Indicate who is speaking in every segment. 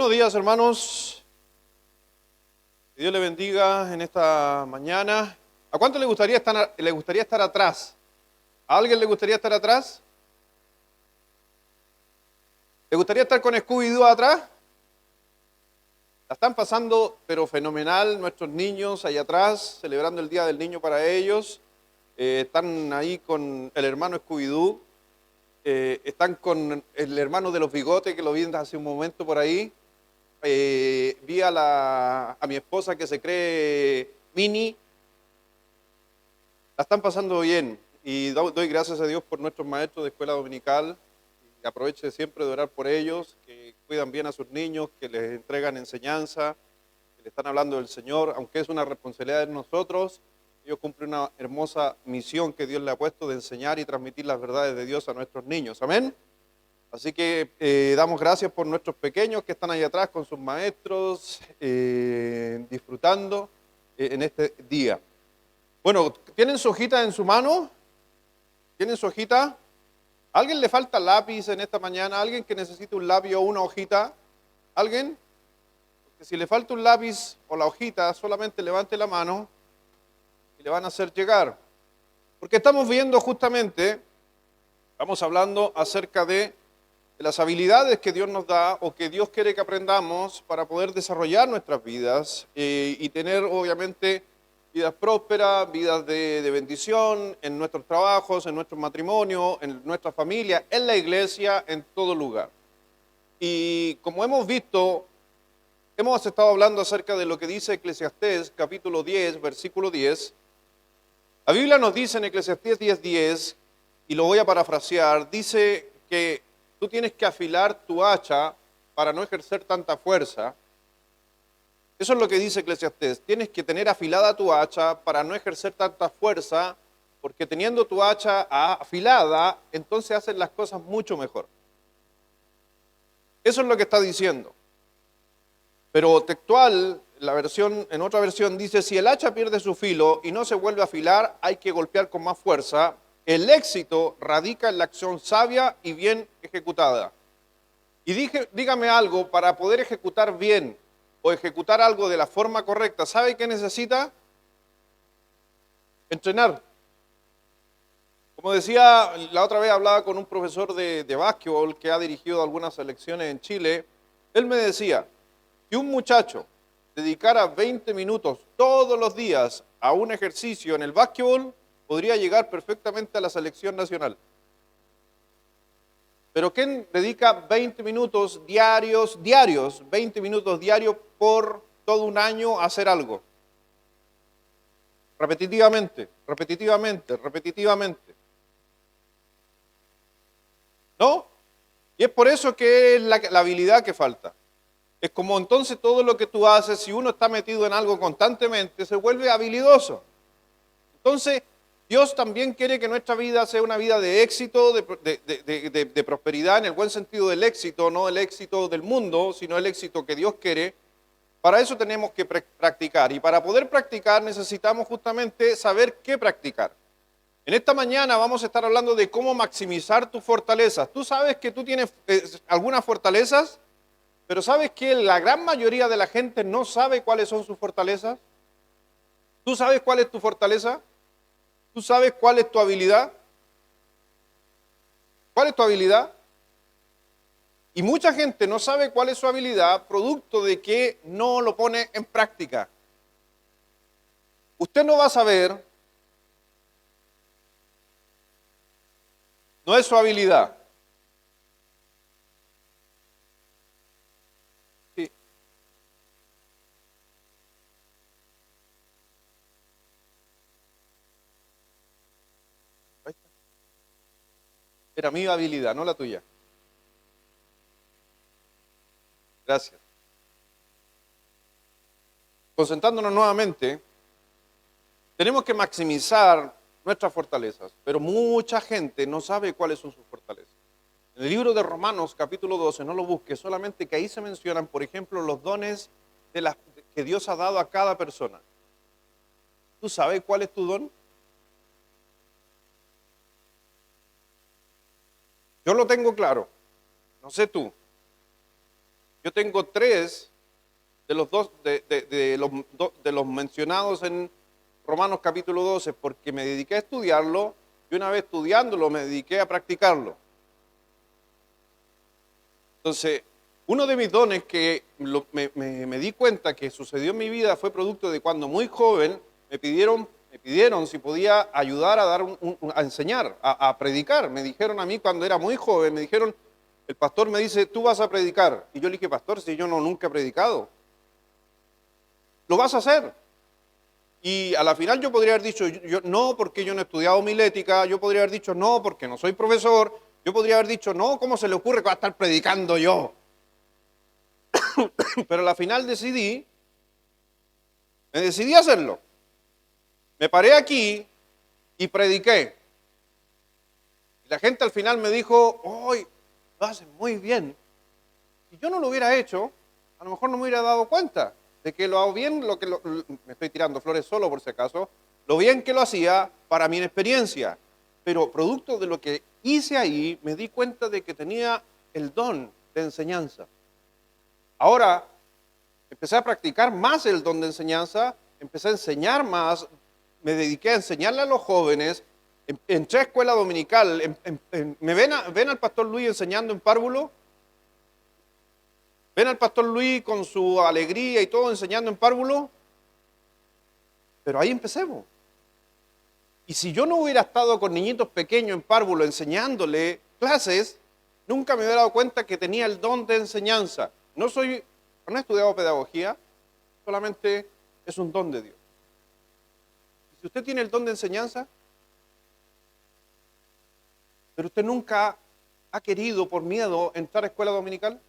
Speaker 1: Buenos días, hermanos. Que Dios le bendiga en esta mañana. ¿A cuánto le gustaría estar atrás? ¿A alguien le gustaría estar atrás? ¿Le gustaría estar con Scooby-Doo atrás? La están pasando, pero fenomenal, nuestros niños allá atrás, celebrando el Día del Niño para ellos. Están ahí con el hermano Scooby-Doo. Están con el hermano de los bigotes, que lo vi hace un momento por ahí. Vi a mi esposa que se cree Mini. La están pasando bien y doy gracias a Dios por nuestros maestros de escuela dominical. Y aproveche siempre de orar por ellos, que cuidan bien a sus niños, que les entregan enseñanza, que le están hablando del Señor, aunque es una responsabilidad de nosotros. Ellos cumplen una hermosa misión que Dios le ha puesto de enseñar y transmitir las verdades de Dios a nuestros niños. Amén. Así que damos gracias por nuestros pequeños que están ahí atrás con sus maestros, disfrutando en este día. Bueno, ¿tienen su hojita en su mano? ¿Tienen su hojita? ¿A alguien le falta lápiz en esta mañana? ¿Alguien que necesite un lápiz o una hojita? ¿Alguien? Porque si le falta un lápiz o la hojita, solamente levante la mano y le van a hacer llegar. Porque estamos viendo justamente, estamos hablando acerca de las habilidades que Dios nos da o que Dios quiere que aprendamos para poder desarrollar nuestras vidas y tener obviamente vidas prósperas, vidas de bendición en nuestros trabajos, en nuestro matrimonio, en nuestra familia, en la iglesia, en todo lugar. Y como hemos visto, hemos estado hablando acerca de lo que dice Eclesiastés capítulo 10, versículo 10. La Biblia nos dice en Eclesiastés 10:10, y lo voy a parafrasear, dice que tú tienes que afilar tu hacha para no ejercer tanta fuerza. Eso es lo que dice Eclesiastés. Tienes que tener afilada tu hacha para no ejercer tanta fuerza, porque teniendo tu hacha afilada, entonces haces las cosas mucho mejor. Eso es lo que está diciendo. Pero textual, en otra versión dice, si el hacha pierde su filo y no se vuelve a afilar, hay que golpear con más fuerza. El éxito radica en la acción sabia y bien ejecutada. Y dígame algo, para poder ejecutar bien o ejecutar algo de la forma correcta, ¿sabe qué necesita? Entrenar. Como decía, la otra vez hablaba con un profesor de básquetbol que ha dirigido algunas selecciones en Chile. Él me decía que un muchacho dedicara 20 minutos todos los días a un ejercicio en el básquetbol, podría llegar perfectamente a la selección nacional. Pero ¿quién dedica 20 minutos diarios, 20 minutos diarios por todo un año a hacer algo? Repetitivamente. ¿No? Y es por eso que es la habilidad que falta. Es como entonces todo lo que tú haces, si uno está metido en algo constantemente, se vuelve habilidoso. Entonces, Dios también quiere que nuestra vida sea una vida de éxito, de prosperidad, en el buen sentido del éxito, no el éxito del mundo, sino el éxito que Dios quiere. Para eso tenemos que practicar. Y para poder practicar necesitamos justamente saber qué practicar. En esta mañana vamos a estar hablando de cómo maximizar tus fortalezas. Tú sabes que tú tienes algunas fortalezas, pero ¿sabes que la gran mayoría de la gente no sabe cuáles son sus fortalezas? ¿Tú sabes cuál es tu fortaleza? ¿Tú sabes cuál es tu habilidad? ¿Cuál es tu habilidad? Y mucha gente no sabe cuál es su habilidad, producto de que no lo pone en práctica. Usted no va a saber, no es su habilidad. Sí. Era mi habilidad, no la tuya. Gracias. Concentrándonos nuevamente, tenemos que maximizar nuestras fortalezas, pero mucha gente no sabe cuáles son sus fortalezas. En el libro de Romanos, capítulo 12, no lo busques, solamente que ahí se mencionan, por ejemplo, los dones que Dios ha dado a cada persona. ¿Tú sabes cuál es tu don? Yo lo tengo claro, no sé tú. Yo tengo 3 de los de los mencionados en Romanos capítulo 12 porque me dediqué a estudiarlo y una vez estudiándolo me dediqué a practicarlo. Entonces, uno de mis dones que me di cuenta que sucedió en mi vida fue producto de cuando muy joven me pidieron si podía ayudar a dar a enseñar, a predicar. Me dijeron a mí cuando era muy joven, me dijeron, el pastor me dice, tú vas a predicar. Y yo le dije, pastor, si yo nunca he predicado. Lo vas a hacer. Y a la final yo podría haber dicho, yo no, porque yo no he estudiado homilética, yo podría haber dicho no, porque no soy profesor, yo podría haber dicho no, ¿cómo se le ocurre que va a estar predicando yo? Pero a la final me decidí a hacerlo. Me paré aquí y prediqué. Y la gente al final me dijo, ¡ay, lo haces muy bien! Si yo no lo hubiera hecho, a lo mejor no me hubiera dado cuenta de que lo hago bien, me estoy tirando flores solo por si acaso, lo bien que lo hacía para mi inexperiencia. Pero producto de lo que hice ahí, me di cuenta de que tenía el don de enseñanza. Ahora, empecé a practicar más el don de enseñanza, empecé a enseñar más, me dediqué a enseñarle a los jóvenes, entré a escuela dominical, ¿me ven al pastor Luis enseñando en párvulo? ¿Ven al pastor Luis con su alegría y todo enseñando en párvulo? Pero ahí empecemos. Y si yo no hubiera estado con niñitos pequeños en párvulo enseñándole clases, nunca me hubiera dado cuenta que tenía el don de enseñanza. No he estudiado pedagogía, solamente es un don de Dios. Si usted tiene el don de enseñanza, pero usted nunca ha querido por miedo entrar a escuela dominical,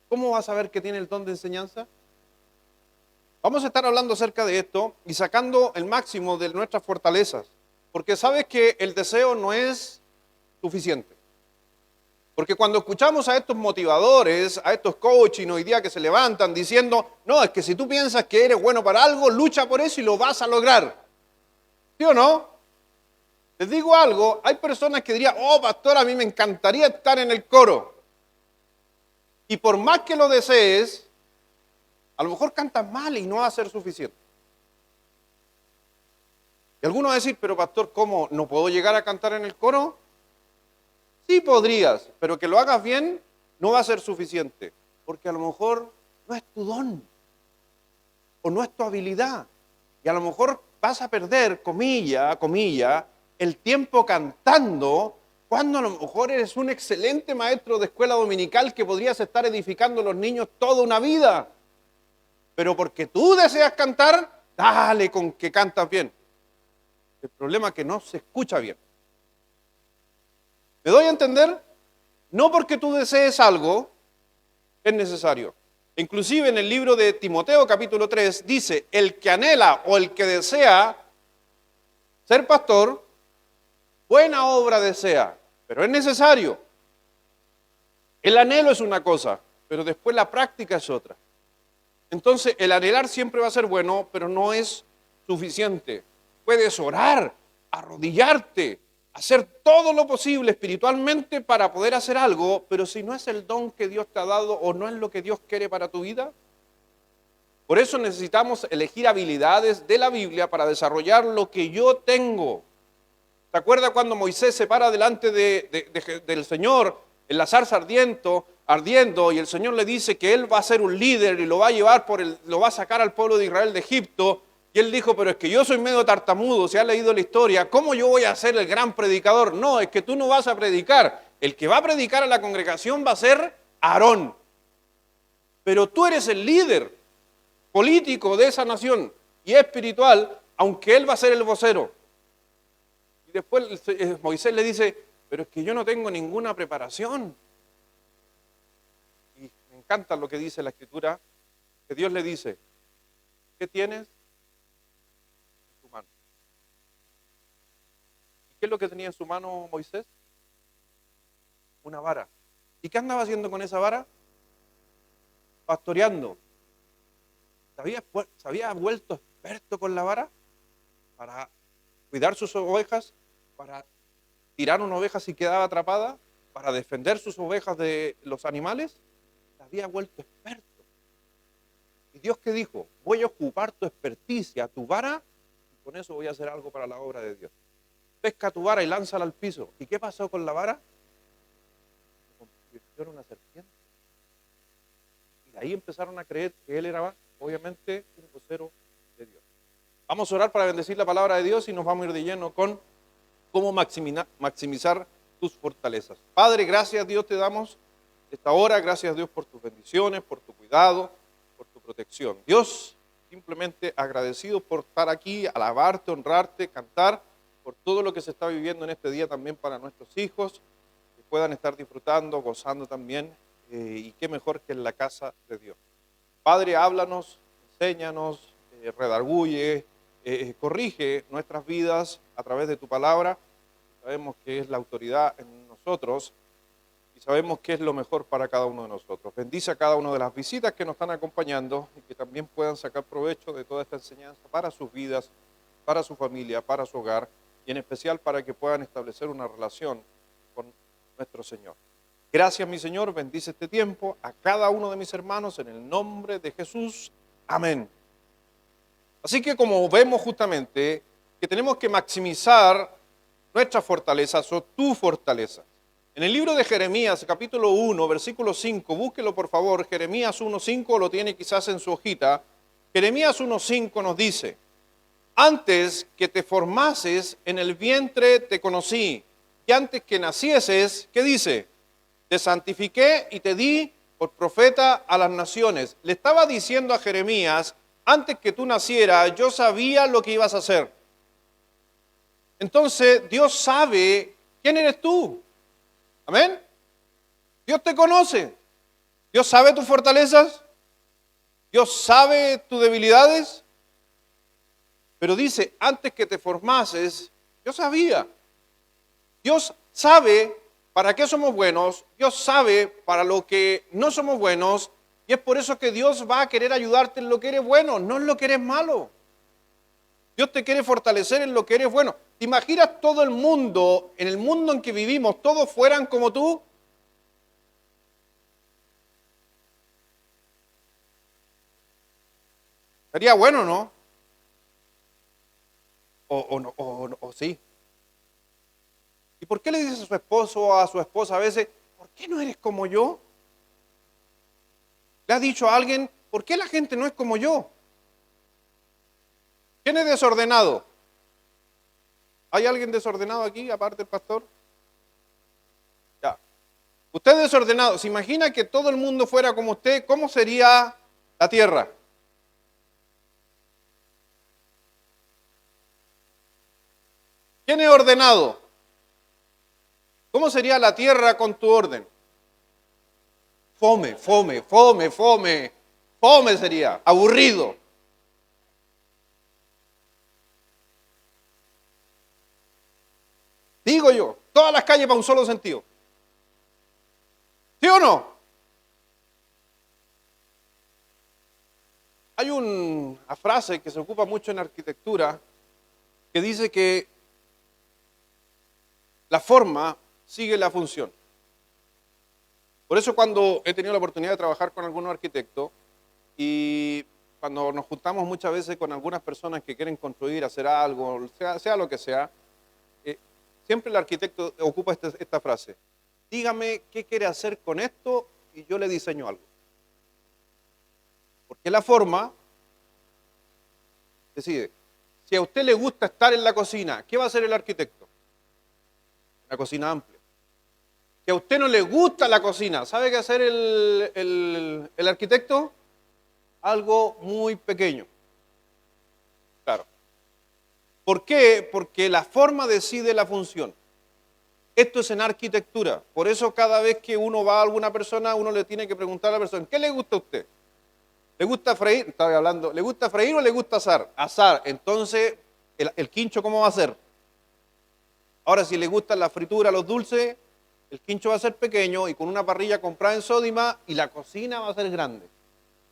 Speaker 1: ¿cómo va a saber que tiene el don de enseñanza? Vamos a estar hablando acerca de esto y sacando el máximo de nuestras fortalezas, porque sabes que el deseo no es suficiente. Porque cuando escuchamos a estos motivadores, a estos coaching hoy día que se levantan diciendo, no, es que si tú piensas que eres bueno para algo, lucha por eso y lo vas a lograr. ¿Sí o no? Les digo algo, hay personas que dirían, oh pastor, a mí me encantaría estar en el coro. Y por más que lo desees, a lo mejor cantas mal y no va a ser suficiente. Y algunos van a decir, pero pastor, ¿cómo? ¿No puedo llegar a cantar en el coro? Sí podrías, pero que lo hagas bien no va a ser suficiente, porque a lo mejor no es tu don o no es tu habilidad. Y a lo mejor vas a perder, comilla, el tiempo cantando cuando a lo mejor eres un excelente maestro de escuela dominical que podrías estar edificando a los niños toda una vida. Pero porque tú deseas cantar, dale con que cantas bien. El problema es que no se escucha bien. ¿Me doy a entender? No porque tú desees algo, es necesario. Inclusive en el libro de Timoteo capítulo 3 dice, el que anhela o el que desea ser pastor, buena obra desea, pero es necesario. El anhelo es una cosa, pero después la práctica es otra. Entonces el anhelar siempre va a ser bueno, pero no es suficiente. Puedes orar, arrodillarte, hacer todo lo posible espiritualmente para poder hacer algo, pero si no es el don que Dios te ha dado o no es lo que Dios quiere para tu vida, por eso necesitamos elegir habilidades de la Biblia para desarrollar lo que yo tengo. ¿Te acuerdas cuando Moisés se para delante del Señor en la zarza ardiendo y el Señor le dice que él va a ser un líder y lo va a llevar lo va a sacar al pueblo de Israel de Egipto? Y él dijo, pero es que yo soy medio tartamudo, si has leído la historia, ¿cómo yo voy a ser el gran predicador? No, es que tú no vas a predicar. El que va a predicar a la congregación va a ser Aarón. Pero tú eres el líder político de esa nación y espiritual, aunque él va a ser el vocero. Y después Moisés le dice, pero es que yo no tengo ninguna preparación. Y me encanta lo que dice la Escritura, que Dios le dice, ¿qué tienes? ¿Qué es lo que tenía en su mano Moisés? Una vara. ¿Y qué andaba haciendo con esa vara? Pastoreando. ¿Se había vuelto experto con la vara? Para cuidar sus ovejas, para tirar una oveja si quedaba atrapada, para defender sus ovejas de los animales. había vuelto experto. ¿Y Dios qué dijo? Voy a ocupar tu experticia, tu vara, y con eso voy a hacer algo para la obra de Dios. Pesca tu vara y lánzala al piso. ¿Y qué pasó con la vara? Se convirtió en una serpiente. Y de ahí empezaron a creer que él era, obviamente, un vocero de Dios. Vamos a orar para bendecir la palabra de Dios y nos vamos a ir de lleno con cómo maximizar tus fortalezas. Padre, gracias Dios te damos esta hora, gracias Dios por tus bendiciones, por tu cuidado, por tu protección. Dios, simplemente agradecido por estar aquí, alabarte, honrarte, cantar, por todo lo que se está viviendo en este día también para nuestros hijos, que puedan estar disfrutando, gozando también, y qué mejor que en la casa de Dios. Padre, háblanos, enséñanos, redarguye, corrige nuestras vidas a través de tu palabra. Sabemos que es la autoridad en nosotros y sabemos que es lo mejor para cada uno de nosotros. Bendice a cada una de las visitas que nos están acompañando y que también puedan sacar provecho de toda esta enseñanza para sus vidas, para su familia, para su hogar y en especial para que puedan establecer una relación con nuestro Señor. Gracias, mi Señor, bendice este tiempo a cada uno de mis hermanos en el nombre de Jesús. Amén. Así que como vemos justamente que tenemos que maximizar nuestras fortalezas o tu fortaleza. En el libro de Jeremías, capítulo 1, versículo 5, búsquelo por favor, Jeremías 1:5, lo tiene quizás en su hojita. Jeremías 1:5 nos dice, antes que te formases en el vientre te conocí, y antes que nacieses, ¿qué dice? Te santifiqué y te di por profeta a las naciones. Le estaba diciendo a Jeremías, antes que tú nacieras, yo sabía lo que ibas a hacer. Entonces, Dios sabe quién eres tú. Amén. Dios te conoce. Dios sabe tus fortalezas. Dios sabe tus debilidades. Pero dice, antes que te formases, yo sabía. Dios sabe para qué somos buenos. Dios sabe para lo que no somos buenos. Y es por eso que Dios va a querer ayudarte en lo que eres bueno, no en lo que eres malo. Dios te quiere fortalecer en lo que eres bueno. ¿Te imaginas todo el mundo, en el mundo en que vivimos, todos fueran como tú? Sería bueno, ¿no? O sí. ¿Y por qué le dice a su esposo o a su esposa a veces, ¿por qué no eres como yo? ¿Le ha dicho a alguien, por qué la gente no es como yo? ¿Quién es desordenado? ¿Hay alguien desordenado aquí, aparte del pastor? Ya. Usted es desordenado. ¿Se imagina que todo el mundo fuera como usted? ¿Cómo sería la tierra? ¿Quién es ordenado? ¿Cómo sería la tierra con tu orden? Fome, fome, fome, fome. Fome sería, aburrido. Digo yo, todas las calles para un solo sentido. ¿Sí o no? Hay una frase que se ocupa mucho en arquitectura que dice que la forma sigue la función. Por eso cuando he tenido la oportunidad de trabajar con algunos arquitectos y cuando nos juntamos muchas veces con algunas personas que quieren construir, hacer algo, sea lo que sea, siempre el arquitecto ocupa esta frase. Dígame qué quiere hacer con esto y yo le diseño algo. Porque la forma decide. Si a usted le gusta estar en la cocina, ¿qué va a hacer el arquitecto? Una cocina amplia. Si a usted no le gusta la cocina, ¿sabe qué hacer el arquitecto? Algo muy pequeño. Claro. ¿Por qué? Porque la forma decide la función. Esto es en arquitectura. Por eso cada vez que uno va a alguna persona, uno le tiene que preguntar a la persona, ¿qué le gusta a usted? ¿Le gusta freír? Estaba hablando, ¿le gusta freír o le gusta asar? Asar. Entonces, ¿el quincho cómo va a ser? Ahora, si le gustan la fritura, los dulces, el quincho va a ser pequeño y con una parrilla comprada en Sódima y la cocina va a ser grande.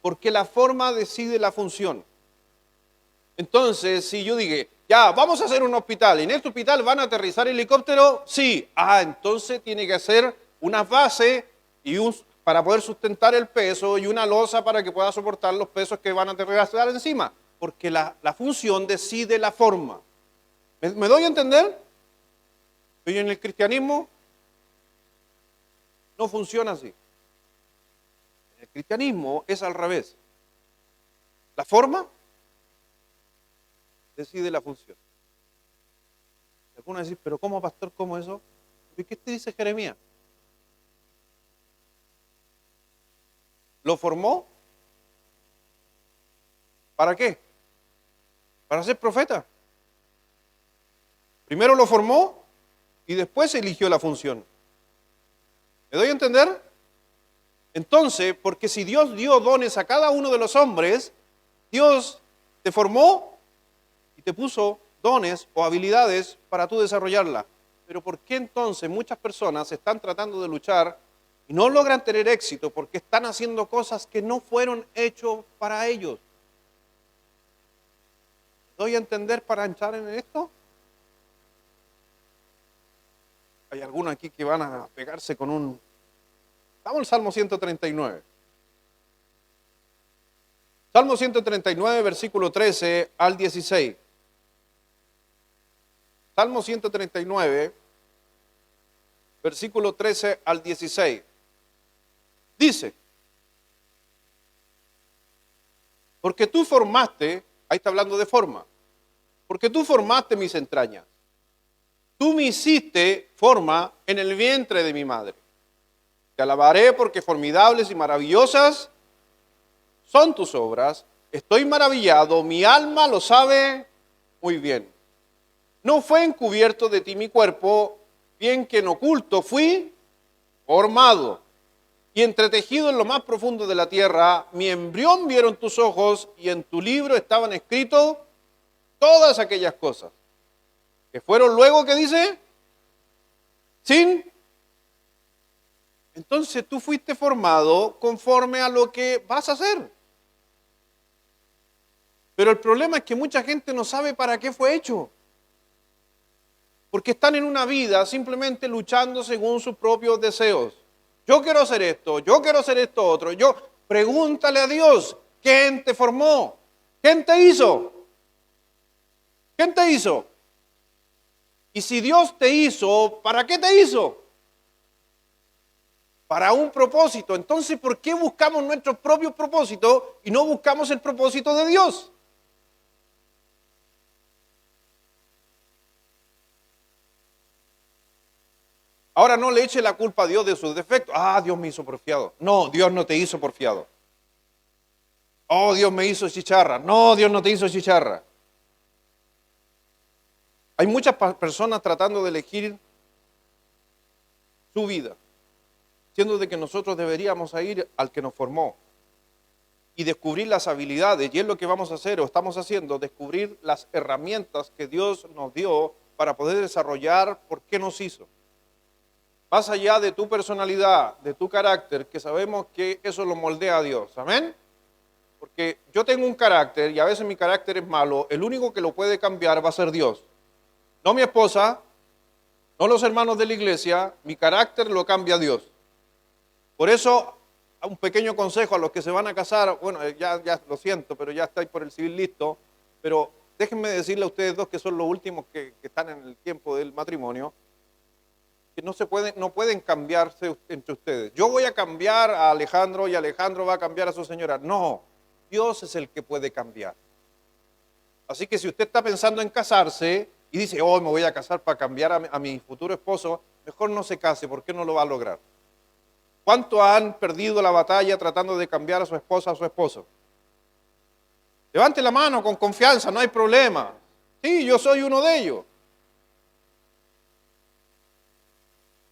Speaker 1: Porque la forma decide la función. Entonces, si yo digo, ya, vamos a hacer un hospital, ¿y en este hospital van a aterrizar helicópteros? Sí. Ah, entonces tiene que hacer unas bases y para poder sustentar el peso y una losa para que pueda soportar los pesos que van a aterrizar encima. Porque la función decide la forma. ¿Me doy a entender? Pero en el cristianismo no funciona así. En el cristianismo es al revés. La forma decide la función. Algunos dicen, pero ¿cómo, pastor? ¿Cómo eso? ¿Y qué te dice Jeremías? ¿Lo formó? ¿Para qué? Para ser profeta. Primero lo formó y después eligió la función. ¿Me doy a entender? Entonces, porque si Dios dio dones a cada uno de los hombres, Dios te formó y te puso dones o habilidades para tú desarrollarla. Pero ¿por qué entonces muchas personas están tratando de luchar y no logran tener éxito porque están haciendo cosas que no fueron hechas para ellos? ¿Doy a entender para entrar en esto? Hay algunos aquí que van a pegarse con un... Estamos en el Salmo 139. Salmo 139, versículo 13 al 16. Salmo 139, versículo 13 al 16. Dice, porque tú formaste, ahí está hablando de forma, porque tú formaste mis entrañas. Tú me hiciste forma en el vientre de mi madre. Te alabaré porque formidables y maravillosas son tus obras. Estoy maravillado, mi alma lo sabe muy bien. No fue encubierto de ti mi cuerpo, bien que en oculto fui formado y entretejido en lo más profundo de la tierra. Mi embrión vieron tus ojos y en tu libro estaban escritos todas aquellas cosas que fueron luego, ¿qué dice? Sin. Entonces tú fuiste formado conforme a lo que vas a hacer. Pero el problema es que mucha gente no sabe para qué fue hecho. Porque están en una vida simplemente luchando según sus propios deseos. Yo quiero hacer esto, yo quiero hacer esto otro. Pregúntale a Dios, ¿quién te formó? ¿Quién te hizo? ¿Quién te hizo? Y si Dios te hizo, ¿para qué te hizo? Para un propósito. Entonces, ¿por qué buscamos nuestros propios propósitos y no buscamos el propósito de Dios? Ahora no le eche la culpa a Dios de sus defectos. Ah, Dios me hizo porfiado. No, Dios no te hizo porfiado. Oh, Dios me hizo chicharra. No, Dios no te hizo chicharra. Hay muchas personas tratando de elegir su vida, siendo de que nosotros deberíamos ir al que nos formó y descubrir las habilidades, y es lo que vamos a hacer o estamos haciendo, descubrir las herramientas que Dios nos dio para poder desarrollar por qué nos hizo. Más allá de tu personalidad, de tu carácter, que sabemos que eso lo moldea a Dios. ¿Amén? Porque yo tengo un carácter y a veces mi carácter es malo. El único que lo puede cambiar va a ser Dios. No mi esposa, no los hermanos de la iglesia, mi carácter lo cambia Dios. Por eso, un pequeño consejo a los que se van a casar, bueno, ya lo siento, pero ya estáis por el civil listo, pero déjenme decirle a ustedes dos que son los últimos que están en el tiempo del matrimonio, que no pueden cambiarse entre ustedes. Yo voy a cambiar a Alejandro y Alejandro va a cambiar a su señora. No, Dios es el que puede cambiar. Así que si usted está pensando en casarse y dice, oh, me voy a casar para cambiar a mi futuro esposo, mejor no se case, porque no lo va a lograr. ¿Cuántos han perdido la batalla tratando de cambiar a su esposa, a su esposo? Levante la mano con confianza, no hay problema. Sí, yo soy uno de ellos.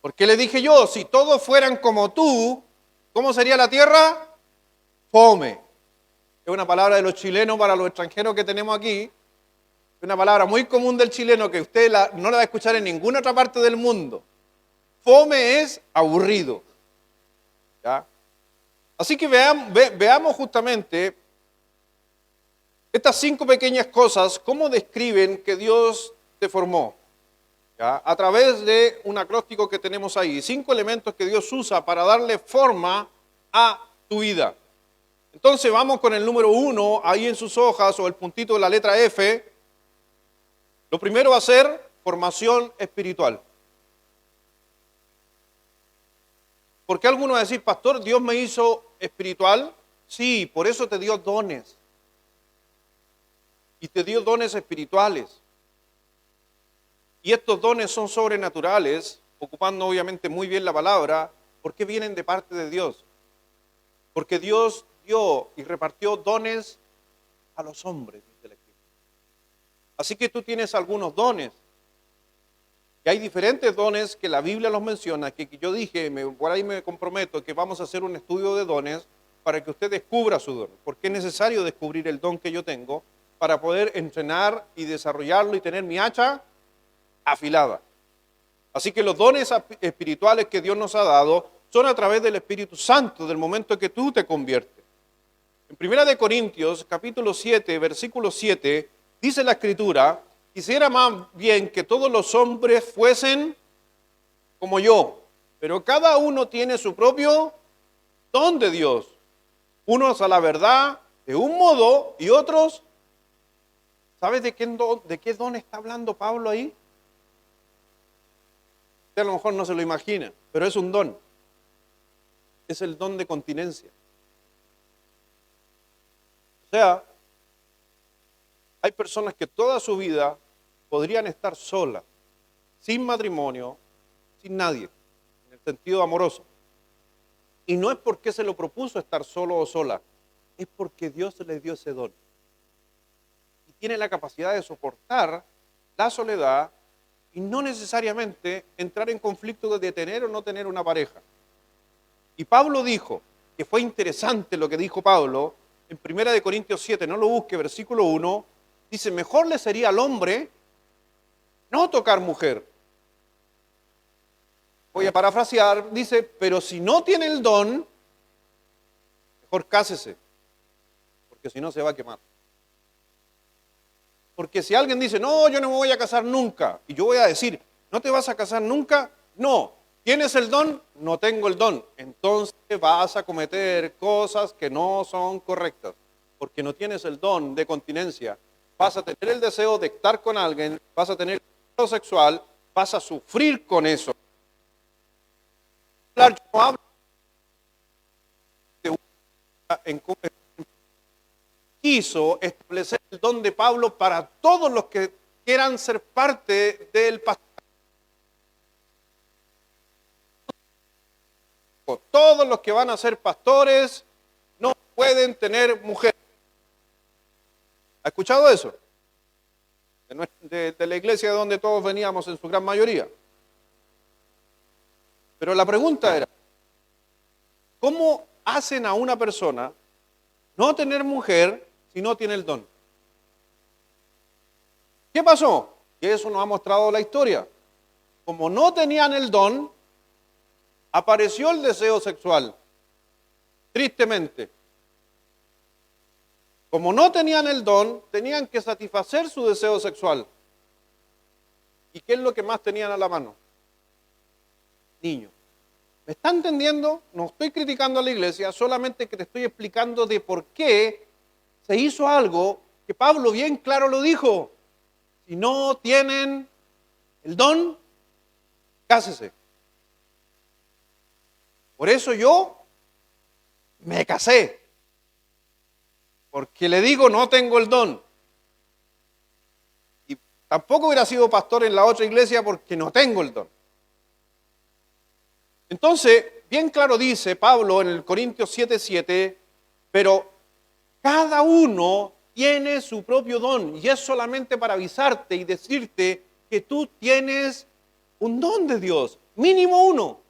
Speaker 1: Porque le dije yo, si todos fueran como tú, ¿cómo sería la tierra? Fome. Es una palabra de los chilenos para los extranjeros que tenemos aquí. Es una palabra muy común del chileno que usted no la va a escuchar en ninguna otra parte del mundo. Fome es aburrido. ¿Ya? Así que veamos justamente estas 5 pequeñas cosas, cómo describen que Dios te formó. ¿Ya? A través de un acróstico que tenemos ahí, 5 elementos que Dios usa para darle forma a tu vida. Entonces vamos con el número 1, ahí en sus hojas, o el puntito de la letra F. Lo primero va a ser formación espiritual. ¿Por qué algunos van a decir, pastor, Dios me hizo espiritual? Sí, por eso te dio dones. Y te dio dones espirituales. Y estos dones son sobrenaturales, ocupando obviamente muy bien la palabra, porque vienen de parte de Dios. Porque Dios dio y repartió dones a los hombres, dice la Escritura. Así que tú tienes algunos dones. Y hay diferentes dones que la Biblia los menciona, que yo dije, por ahí me comprometo, que vamos a hacer un estudio de dones para que usted descubra su don. Porque es necesario descubrir el don que yo tengo para poder entrenar y desarrollarlo y tener mi hacha afilada. Así que los dones espirituales que Dios nos ha dado son a través del Espíritu Santo, del momento en que tú te conviertes. En 1 Corintios, capítulo 7, versículo 7, dice la Escritura, quisiera más bien que todos los hombres fuesen como yo, pero cada uno tiene su propio don de Dios. Unos a la verdad de un modo y otros, ¿sabes de qué don está hablando Pablo ahí? Usted a lo mejor no se lo imagina, pero es un don. Es el don de continencia. O sea, hay personas que toda su vida podrían estar solas, sin matrimonio, sin nadie, en el sentido amoroso. Y no es porque se lo propuso estar solo o sola, es porque Dios les dio ese don. Y tiene la capacidad de soportar la soledad y no necesariamente entrar en conflicto de tener o no tener una pareja. Y Pablo dijo, que fue interesante lo que dijo Pablo, en 1 Corintios 7, no lo busque, versículo 1, dice, mejor le sería al hombre no tocar mujer. Voy a parafrasear, dice, pero si no tiene el don, mejor cásese, porque si no se va a quemar. Porque si alguien dice, no, yo no me voy a casar nunca, y yo voy a decir, ¿no te vas a casar nunca? No. ¿Tienes el don? No tengo el don. Entonces vas a cometer cosas que no son correctas, porque no tienes el don de continencia. Vas a tener el deseo de estar con alguien, vas a tener el deseo sexual, vas a sufrir con eso. Yo no hablo de en cómo quiso establecer el don de Pablo para todos los que quieran ser parte del pastor. Todos los que van a ser pastores no pueden tener mujer. ¿Ha escuchado eso? De la iglesia de donde todos veníamos en su gran mayoría. Pero la pregunta era, ¿cómo hacen a una persona no tener mujer si no tiene el don? ¿Qué pasó? Y eso nos ha mostrado la historia. Como no tenían el don, apareció el deseo sexual, tristemente. Como no tenían el don, tenían que satisfacer su deseo sexual. ¿Y qué es lo que más tenían a la mano? Niños. ¿Me está entendiendo? No estoy criticando a la iglesia, solamente que te estoy explicando de por qué se hizo algo que Pablo bien claro lo dijo. Si no tienen el don, cásese. Por eso yo me casé. Porque le digo, no tengo el don. Y tampoco hubiera sido pastor en la otra iglesia porque no tengo el don. Entonces, bien claro dice Pablo en el Corintios 7:7, pero cada uno tiene su propio don. Y es solamente para avisarte y decirte que tú tienes un don de Dios, mínimo uno.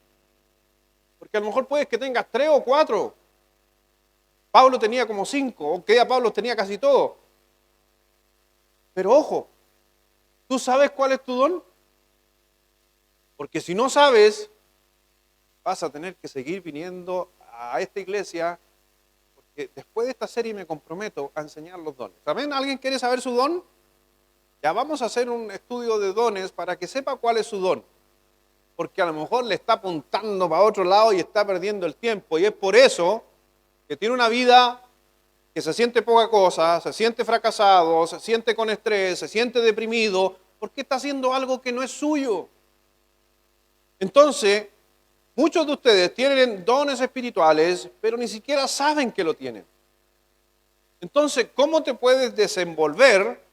Speaker 1: Porque a lo mejor puedes que tengas 3 o 4. Pablo tenía como 5, o que ya Pablo tenía casi todo. Pero ojo, ¿tú sabes cuál es tu don? Porque si no sabes, vas a tener que seguir viniendo a esta iglesia, porque después de esta serie me comprometo a enseñar los dones. ¿Saben? ¿Alguien quiere saber su don? Ya vamos a hacer un estudio de dones para que sepa cuál es su don. porque a lo mejor le está apuntando para otro lado y está perdiendo el tiempo. Y es por eso que tiene una vida que se siente poca cosa, se siente fracasado, se siente con estrés, se siente deprimido, porque está haciendo algo que no es suyo. Entonces, muchos de ustedes tienen dones espirituales, pero ni siquiera saben que lo tienen. Entonces, ¿cómo te puedes desenvolver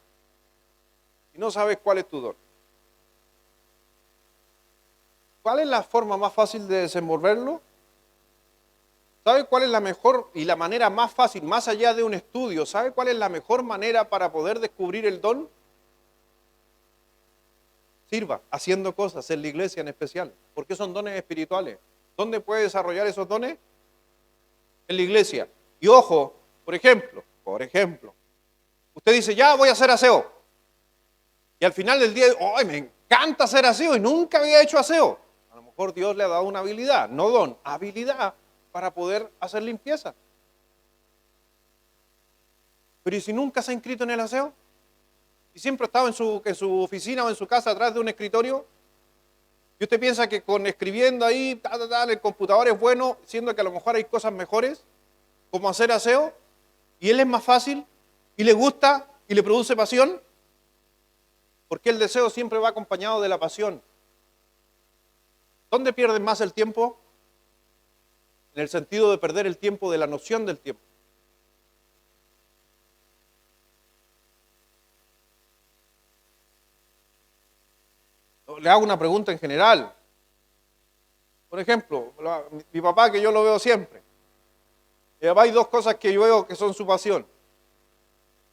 Speaker 1: si no sabes cuál es tu don? ¿Cuál es la forma más fácil de desenvolverlo? ¿Sabe cuál es la mejor y la manera más fácil, más allá de un estudio? ¿Sabe cuál es la mejor manera para poder descubrir el don? Sirva, haciendo cosas en la iglesia en especial, porque son dones espirituales. ¿Dónde puede desarrollar esos dones? En la iglesia. Y ojo, por ejemplo, usted dice, ya voy a hacer aseo. Y al final del día, ¡ay, me encanta hacer aseo! Y nunca había hecho aseo. A lo mejor Dios le ha dado una habilidad, no don, habilidad para poder hacer limpieza. Pero ¿y si nunca se ha inscrito en el aseo? ¿Y siempre ha estado en su oficina o en su casa atrás de un escritorio? ¿Y usted piensa que con escribiendo ahí, el computador es bueno, siendo que a lo mejor hay cosas mejores, como hacer aseo? ¿Y él es más fácil? ¿Y le gusta? ¿Y le produce pasión? Porque el deseo siempre va acompañado de la pasión. ¿Dónde pierden más el tiempo? En el sentido de perder el tiempo, de la noción del tiempo. Le hago una pregunta en general. Por ejemplo, mi papá, que yo lo veo siempre. Mi papá, hay dos cosas que yo veo que son su pasión.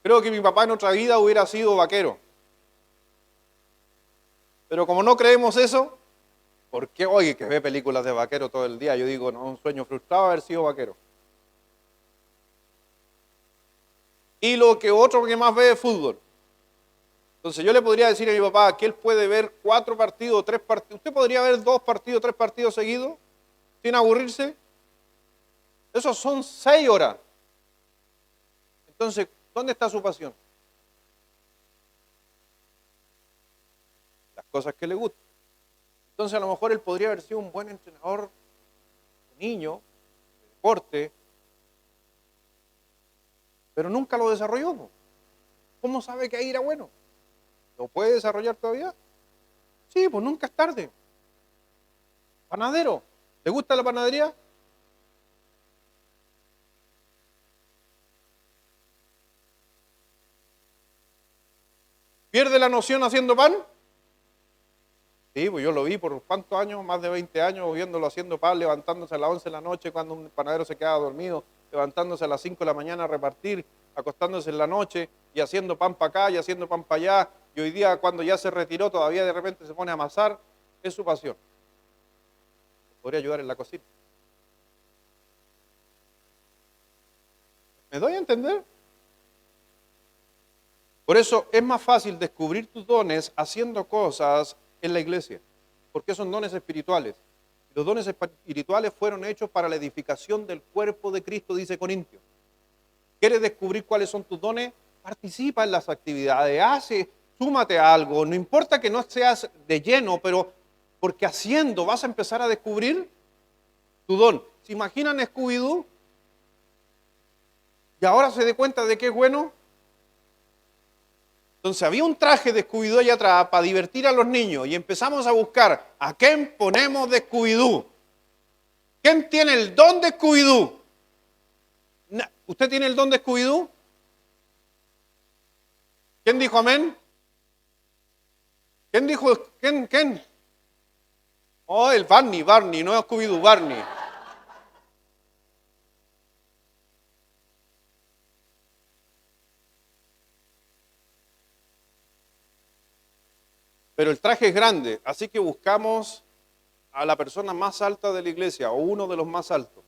Speaker 1: Creo que mi papá en otra vida hubiera sido vaquero. Pero como no creemos eso, ¿por qué hoy que ve películas de vaquero todo el día? Yo digo, no, un sueño frustrado haber sido vaquero. Y lo que otro que más ve es fútbol. Entonces yo le podría decir a mi papá que él puede ver 4 partidos, 3 partidos. ¿Usted podría ver 2 partidos, 3 partidos seguidos sin aburrirse? Esos son 6 horas. Entonces, ¿dónde está su pasión? Las cosas que le gustan. Entonces a lo mejor él podría haber sido un buen entrenador de niño, de deporte, pero nunca lo desarrolló. ¿Cómo sabe que ahí era bueno? ¿Lo puede desarrollar todavía? Sí, pues nunca es tarde. Panadero, ¿le gusta la panadería? ¿Pierde la noción haciendo pan? Sí, pues yo lo vi por cuántos años, más de 20 años, viéndolo haciendo pan, levantándose a las 11 de la noche cuando un panadero se quedaba dormido, levantándose a las 5 de la mañana a repartir, acostándose en la noche y haciendo pan para acá y haciendo pan para allá. Y hoy día, cuando ya se retiró, todavía de repente se pone a amasar. Es su pasión. Podría ayudar en la cocina. ¿Me doy a entender? Por eso es más fácil descubrir tus dones haciendo cosas en la iglesia, porque son dones espirituales. Los dones espirituales fueron hechos para la edificación del cuerpo de Cristo, dice Corintios. ¿Quieres descubrir cuáles son tus dones? Participa en las actividades, súmate a algo, no importa que no seas de lleno, pero porque haciendo vas a empezar a descubrir tu don. ¿Se imaginan Scooby-Doo? Y ahora se dé cuenta de que es bueno. Entonces había un traje de Scooby-Doo allá atrás para divertir a los niños y empezamos a buscar a quién ponemos de Scooby-Doo. ¿Quién tiene el don de Scooby-Doo? ¿Usted tiene el don de Scooby-Doo? ¿Quién dijo amén? ¿Quién dijo? ¿Quién? Oh, el Barney, no es Scooby-Doo, Barney. Pero el traje es grande, así que buscamos a la persona más alta de la iglesia, o uno de los más altos.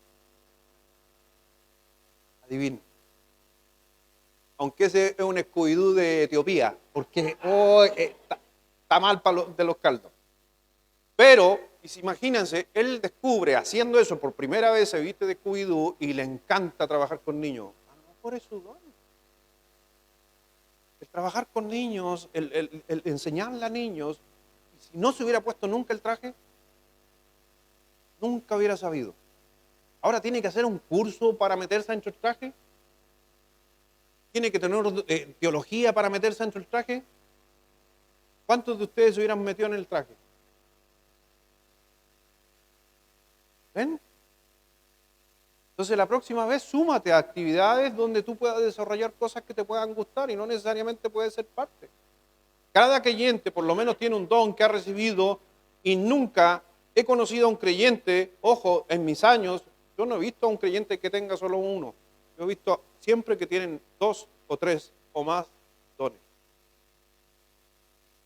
Speaker 1: Adivinen. Aunque ese es un Scooby-Doo de Etiopía, porque está mal de los caldos. Pero, imagínense, él descubre, haciendo eso por primera vez, se viste de Scooby-Doo y le encanta trabajar con niños. A lo mejor es su don. El trabajar con niños, el enseñarle a niños, si no se hubiera puesto nunca el traje, Nunca hubiera sabido. Ahora tiene que hacer un curso para meterse dentro del traje. Tiene que tener teología para meterse dentro del traje. ¿Cuántos de ustedes se hubieran metido en el traje? ¿Ven? Entonces la próxima vez súmate a actividades donde tú puedas desarrollar cosas que te puedan gustar y no necesariamente puede ser parte. Cada creyente por lo menos tiene un don que ha recibido y nunca he conocido a un creyente, ojo, en mis años, yo no he visto a un creyente que tenga solo uno. Yo he visto siempre que tienen 2 o 3 o más dones.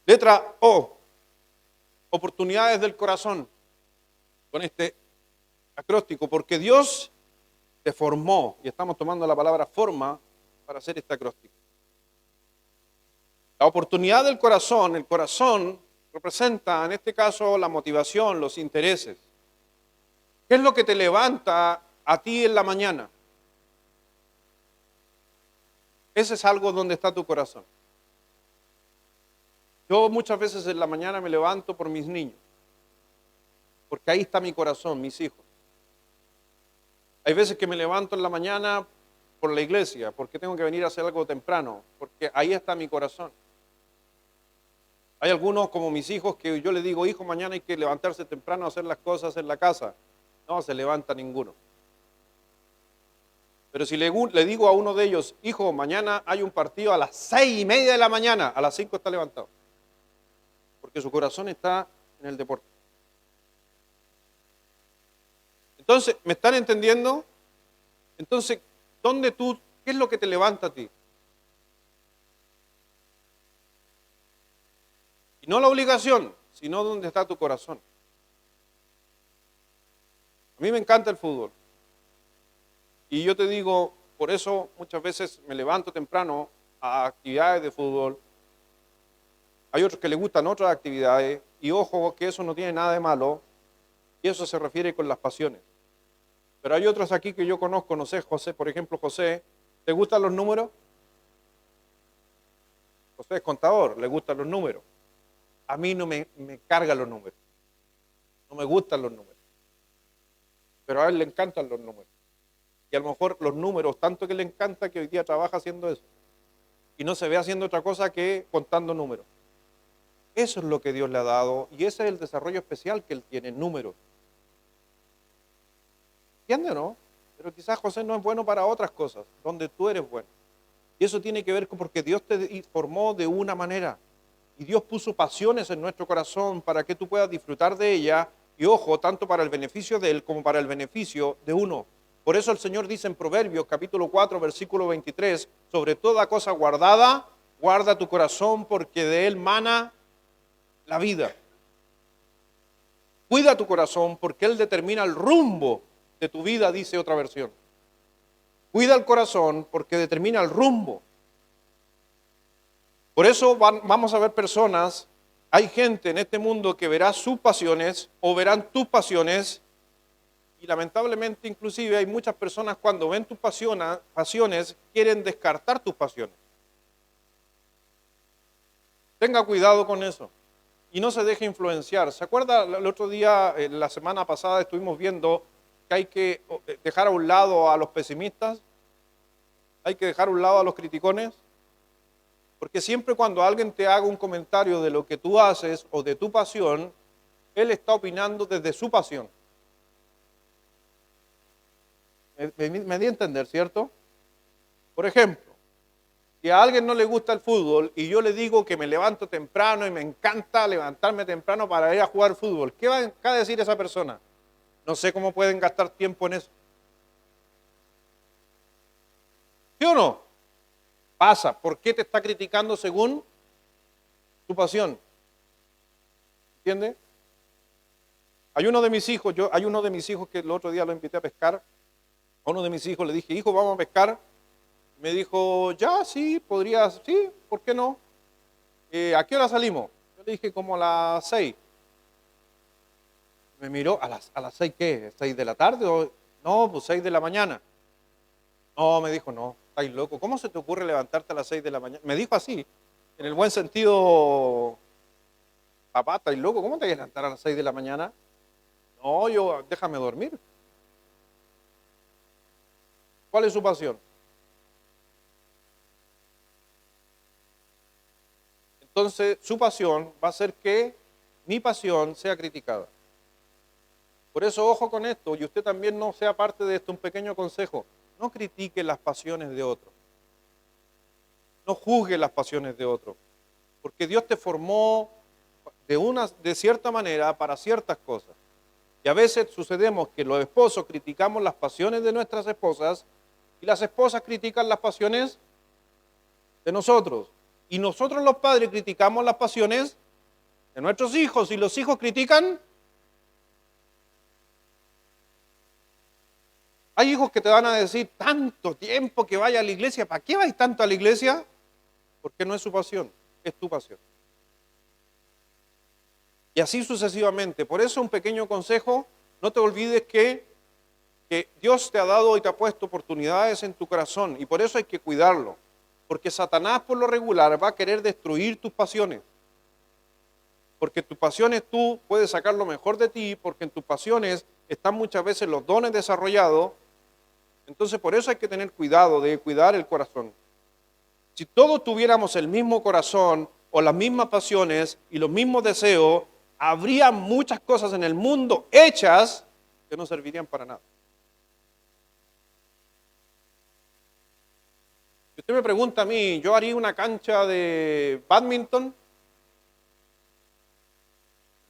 Speaker 1: Letra O, oportunidades del corazón, con este acróstico, porque Dios te formó, y estamos tomando la palabra forma para hacer este acróstico. La oportunidad del corazón, el corazón representa en este caso la motivación, los intereses. ¿Qué es lo que te levanta a ti en la mañana? Ese es algo donde está tu corazón. Yo muchas veces en la mañana me levanto por mis niños, porque ahí está mi corazón, mis hijos. Hay veces que me levanto en la mañana por la iglesia, porque tengo que venir a hacer algo temprano, porque ahí está mi corazón. Hay algunos como mis hijos que yo les digo, hijo, mañana hay que levantarse temprano a hacer las cosas en la casa. No se levanta ninguno. Pero si le digo a uno de ellos, hijo, mañana hay un partido a las 6:30 de la mañana, a las 5 está levantado. Porque su corazón está en el deporte. Entonces, ¿me están entendiendo? Entonces, ¿qué es lo que te levanta a ti? Y no la obligación, sino dónde está tu corazón. A mí me encanta el fútbol. Y yo te digo, por eso muchas veces me levanto temprano a actividades de fútbol. Hay otros que les gustan otras actividades. Y ojo, que eso no tiene nada de malo. Y eso se refiere con las pasiones. Pero hay otros aquí que yo conozco, no sé, José, por ejemplo, José, ¿te gustan los números? José es contador, le gustan los números. A mí no me cargan los números. No me gustan los números. Pero a él le encantan los números. Y a lo mejor los números, tanto que le encanta que hoy día trabaja haciendo eso. Y no se ve haciendo otra cosa que contando números. Eso es lo que Dios le ha dado y ese es el desarrollo especial que él tiene, números. ¿Entiende o no? Pero quizás José no es bueno para otras cosas, donde tú eres bueno. Y eso tiene que ver con porque Dios te formó de una manera. Y Dios puso pasiones en nuestro corazón para que tú puedas disfrutar de ella. Y ojo, tanto para el beneficio de Él como para el beneficio de uno. Por eso el Señor dice en Proverbios capítulo 4, versículo 23, sobre toda cosa guardada, guarda tu corazón porque de él mana la vida. Cuida tu corazón porque él determina el rumbo de tu vida, dice otra versión. Cuida el corazón porque determina el rumbo. Por eso vamos a ver personas, hay gente en este mundo que verá sus pasiones o verán tus pasiones. Y lamentablemente inclusive hay muchas personas cuando ven tus pasiones quieren descartar tus pasiones. Tenga cuidado con eso y no se deje influenciar. ¿Se acuerda el otro día, la semana pasada estuvimos viendo que hay que dejar a un lado a los pesimistas? Hay que dejar a un lado a los criticones. Porque siempre cuando alguien te haga un comentario de lo que tú haces o de tu pasión, él está opinando desde su pasión. Me di a entender, ¿cierto? Por ejemplo, si a alguien no le gusta el fútbol y yo le digo que me levanto temprano y me encanta levantarme temprano para ir a jugar fútbol, ¿qué va a decir esa persona? No sé cómo pueden gastar tiempo en eso. ¿Sí o no? Pasa. ¿Por qué te está criticando según tu pasión? ¿Entiendes? Hay uno de mis hijos que el otro día lo invité a pescar. A uno de mis hijos le dije, hijo, vamos a pescar. Me dijo, ya, sí, podrías, sí, ¿por qué no? ¿A qué hora salimos? Yo le dije, como a las 6. Me miró, ¿a las 6 qué? ¿6 de la tarde? O, no, pues 6 de la mañana. No, me dijo, no, estáis loco. ¿Cómo se te ocurre levantarte a las 6 de la mañana? Me dijo así, en el buen sentido, papá, estáis loco, ¿cómo te vas a levantar a las 6 de la mañana? No, déjame dormir. ¿Cuál es su pasión? Entonces, su pasión va a hacer que mi pasión sea criticada. Por eso, ojo con esto, y usted también no sea parte de esto, un pequeño consejo. No critique las pasiones de otros. No juzgue las pasiones de otros. Porque Dios te formó de cierta manera para ciertas cosas. Y a veces sucedemos que los esposos criticamos las pasiones de nuestras esposas y las esposas critican las pasiones de nosotros. Y nosotros los padres criticamos las pasiones de nuestros hijos y los hijos critican. Hay hijos que te van a decir tanto tiempo que vaya a la iglesia. ¿Para qué vais tanto a la iglesia? Porque no es su pasión, es tu pasión. Y así sucesivamente. Por eso un pequeño consejo, no te olvides que Dios te ha dado y te ha puesto oportunidades en tu corazón y por eso hay que cuidarlo. Porque Satanás por lo regular va a querer destruir tus pasiones. Porque tus pasiones tú puedes sacar lo mejor de ti, porque en tus pasiones están muchas veces los dones desarrollados. Entonces por eso hay que tener cuidado de cuidar el corazón. Si todos tuviéramos el mismo corazón o las mismas pasiones y los mismos deseos, habría muchas cosas en el mundo hechas que no servirían para nada. Si usted me pregunta a mí, ¿yo haría una cancha de bádminton?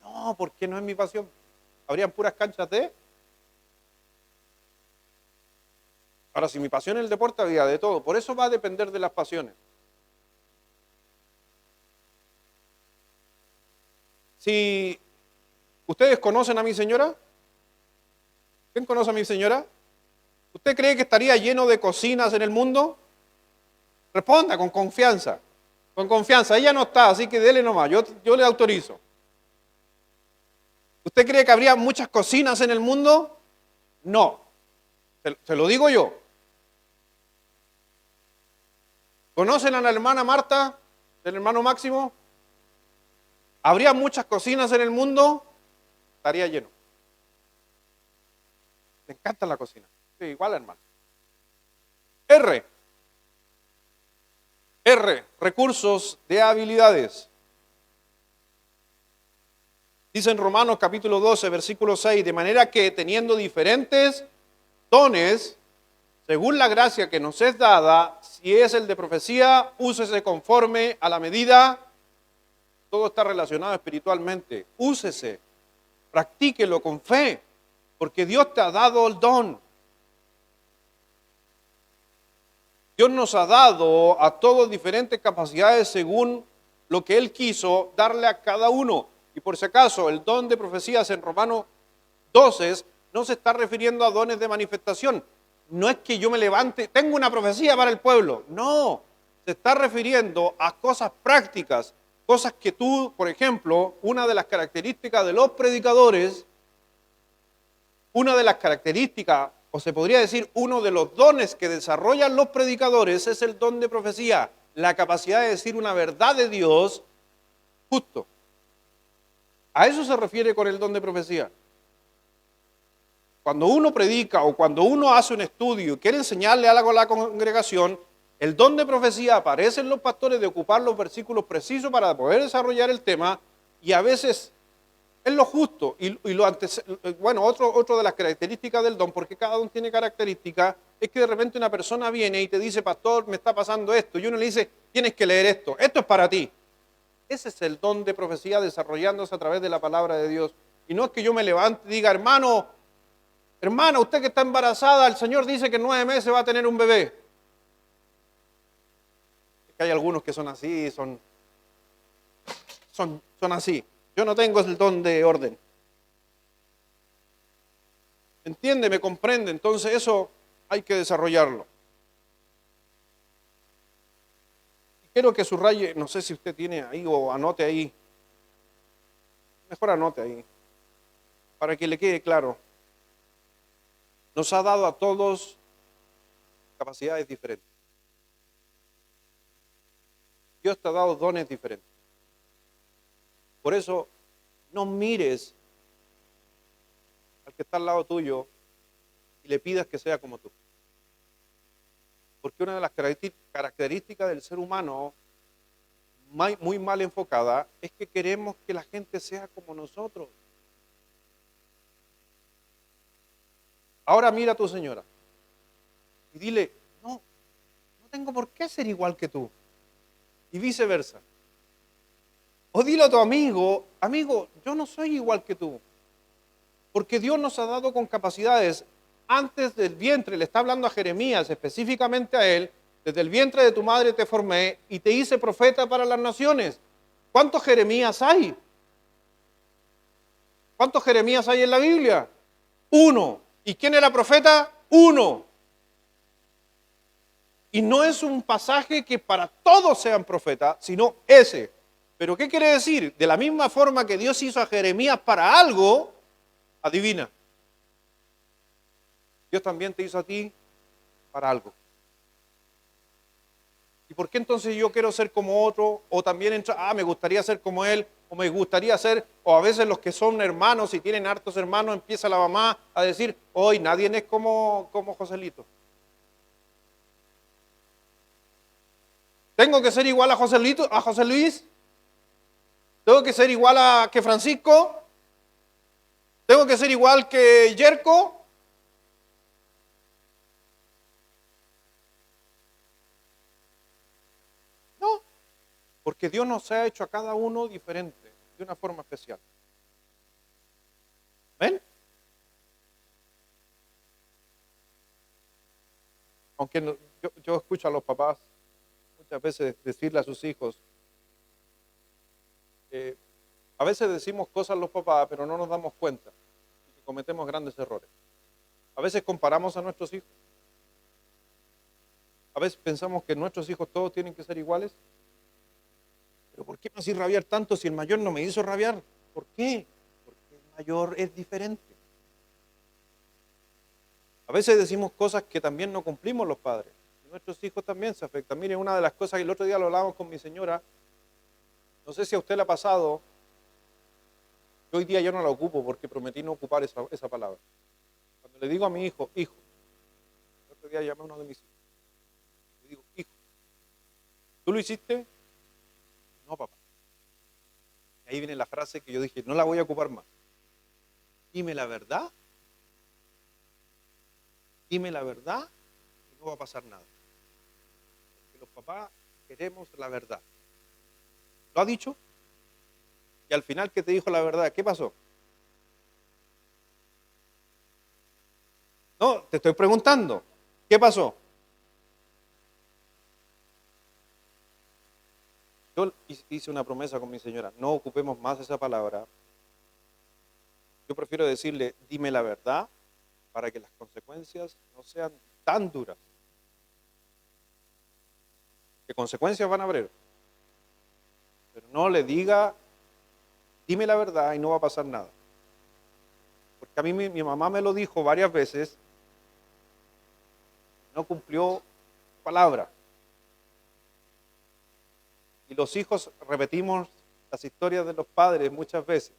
Speaker 1: No, porque no es mi pasión. Habrían puras canchas de... Ahora, si mi pasión es el deporte, habría de todo. Por eso va a depender de las pasiones. Si ustedes conocen a mi señora, ¿quién conoce a mi señora? ¿Usted cree que estaría lleno de cocinas en el mundo? Responda con confianza. Con confianza. Ella no está, así que dele nomás. Yo le autorizo. ¿Usted cree que habría muchas cocinas en el mundo? No. Se lo digo yo. ¿Conocen a la hermana Marta, del hermano Máximo? ¿Habría muchas cocinas en el mundo? Estaría lleno. Me encanta la cocina. Sí, igual, hermano. Recursos de habilidades. Dice en Romanos capítulo 12, versículo 6, de manera que teniendo diferentes dones, según la gracia que nos es dada, si es el de profecía, úsese conforme a la medida. Todo está relacionado espiritualmente. Úsese, practíquelo con fe, porque Dios te ha dado el don. Dios nos ha dado a todos diferentes capacidades según lo que Él quiso darle a cada uno. Y por si acaso, el don de profecías en Romanos 12 no se está refiriendo a dones de manifestación. No es que yo me levante, tengo una profecía para el pueblo. No, se está refiriendo a cosas prácticas, cosas que tú, por ejemplo, una de las características de los predicadores, una de las características, o se podría decir uno de los dones que desarrollan los predicadores es el don de profecía, la capacidad de decir una verdad de Dios justo. A eso se refiere con el don de profecía. Cuando uno predica o cuando uno hace un estudio y quiere enseñarle algo a la congregación, el don de profecía aparece en los pastores de ocupar los versículos precisos para poder desarrollar el tema y a veces es lo justo. Bueno, otro de las características del don, porque cada don tiene características, es que de repente una persona viene y te dice, pastor, me está pasando esto, y uno le dice, tienes que leer esto es para ti. Ese es el don de profecía desarrollándose a través de la palabra de Dios. Y no es que yo me levante y diga, hermana, usted que está embarazada, el Señor dice que en 9 meses va a tener un bebé. Es que hay algunos que son así, son así. Yo no tengo el don de orden. ¿Entiende? ¿Me comprende? Entonces eso hay que desarrollarlo. Quiero que subraye, no sé si usted tiene ahí o anote ahí. Mejor anote ahí, para que le quede claro. Nos ha dado a todos capacidades diferentes. Dios te ha dado dones diferentes. Por eso, no mires que está al lado tuyo y le pidas que sea como tú. Porque una de las características del ser humano, muy mal enfocada, es que queremos que la gente sea como nosotros. Ahora mira a tu señora y dile, no, no tengo por qué ser igual que tú. Y viceversa. O dile a tu amigo, amigo, yo no soy igual que tú. Porque Dios nos ha dado con capacidades antes del vientre. Le está hablando a Jeremías, específicamente a él. Desde el vientre de tu madre te formé y te hice profeta para las naciones. ¿Cuántos Jeremías hay? ¿Cuántos Jeremías hay en la Biblia? Uno. ¿Y quién era profeta? Uno. Y no es un pasaje que para todos sean profetas, sino ese. ¿Pero qué quiere decir? De la misma forma que Dios hizo a Jeremías para algo, adivina, Dios también te hizo a ti para algo. ¿Y por qué entonces yo quiero ser como otro? O también entra, me gustaría ser como él, o me gustaría ser, o a veces los que son hermanos y tienen hartos hermanos, empieza la mamá a decir, hoy nadie es como Joselito. ¿Tengo que ser igual a Joselito, a José Luis? ¿Tengo que ser igual a que Francisco? ¿Tengo que ser igual que Yerko? No, porque Dios nos ha hecho a cada uno diferente, de una forma especial. ¿Ven? Aunque yo escucho a los papás muchas veces decirle a sus hijos, a veces decimos cosas los papás, pero no nos damos cuenta y que cometemos grandes errores. A veces comparamos a nuestros hijos. A veces pensamos que nuestros hijos todos tienen que ser iguales. ¿Pero por qué me hace rabiar tanto si el mayor no me hizo rabiar? ¿Por qué? Porque el mayor es diferente. A veces decimos cosas que también no cumplimos los padres. Y nuestros hijos también se afectan. Mire, una de las cosas, y el otro día lo hablábamos con mi señora, no sé si a usted le ha pasado, que hoy día yo no la ocupo porque prometí no ocupar esa palabra. Cuando le digo a mi hijo, hijo, el otro día llamé a uno de mis hijos, le digo, hijo, ¿tú lo hiciste? No, papá. Y ahí viene la frase que yo dije, no la voy a ocupar más. Dime la verdad, dime la verdad y no va a pasar nada. Porque los papás queremos la verdad. ¿Lo ha dicho? Y al final que te dijo la verdad, ¿qué pasó? No, te estoy preguntando, ¿qué pasó? Yo hice una promesa con mi señora, no ocupemos más esa palabra. Yo prefiero decirle, dime la verdad para que las consecuencias no sean tan duras. ¿Qué consecuencias van a haber? Pero no le diga, dime la verdad y no va a pasar nada. Porque a mí mi mamá me lo dijo varias veces, no cumplió palabra. Y los hijos repetimos las historias de los padres muchas veces.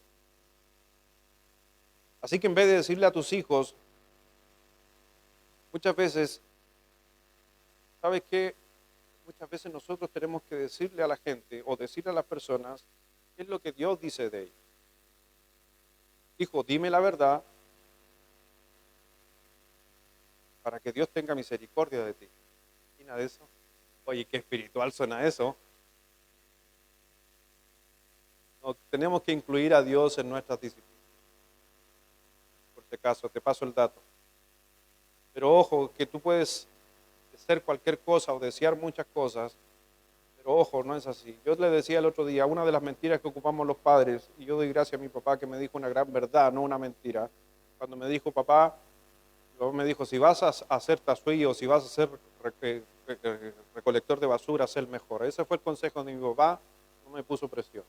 Speaker 1: Así que en vez de decirle a tus hijos, muchas veces, ¿sabes qué? Muchas veces nosotros tenemos que decirle a la gente o decirle a las personas qué es lo que Dios dice de ellos. Hijo, dime la verdad para que Dios tenga misericordia de ti. ¿Imagina de eso? Oye, qué espiritual suena eso. No, tenemos que incluir a Dios en nuestras disciplinas. Por si acaso, te paso el dato. Pero ojo, que tú puedes hacer cualquier cosa o desear muchas cosas, pero ojo, no es así. Yo le decía el otro día, una de las mentiras que ocupamos los padres, y yo doy gracias a mi papá que me dijo una gran verdad, no una mentira. Cuando me dijo, papá, me dijo, si vas a hacer tasuí o si vas a ser recolector de basura, sé el mejor. Ese fue el consejo de mi papá, no me puso presión.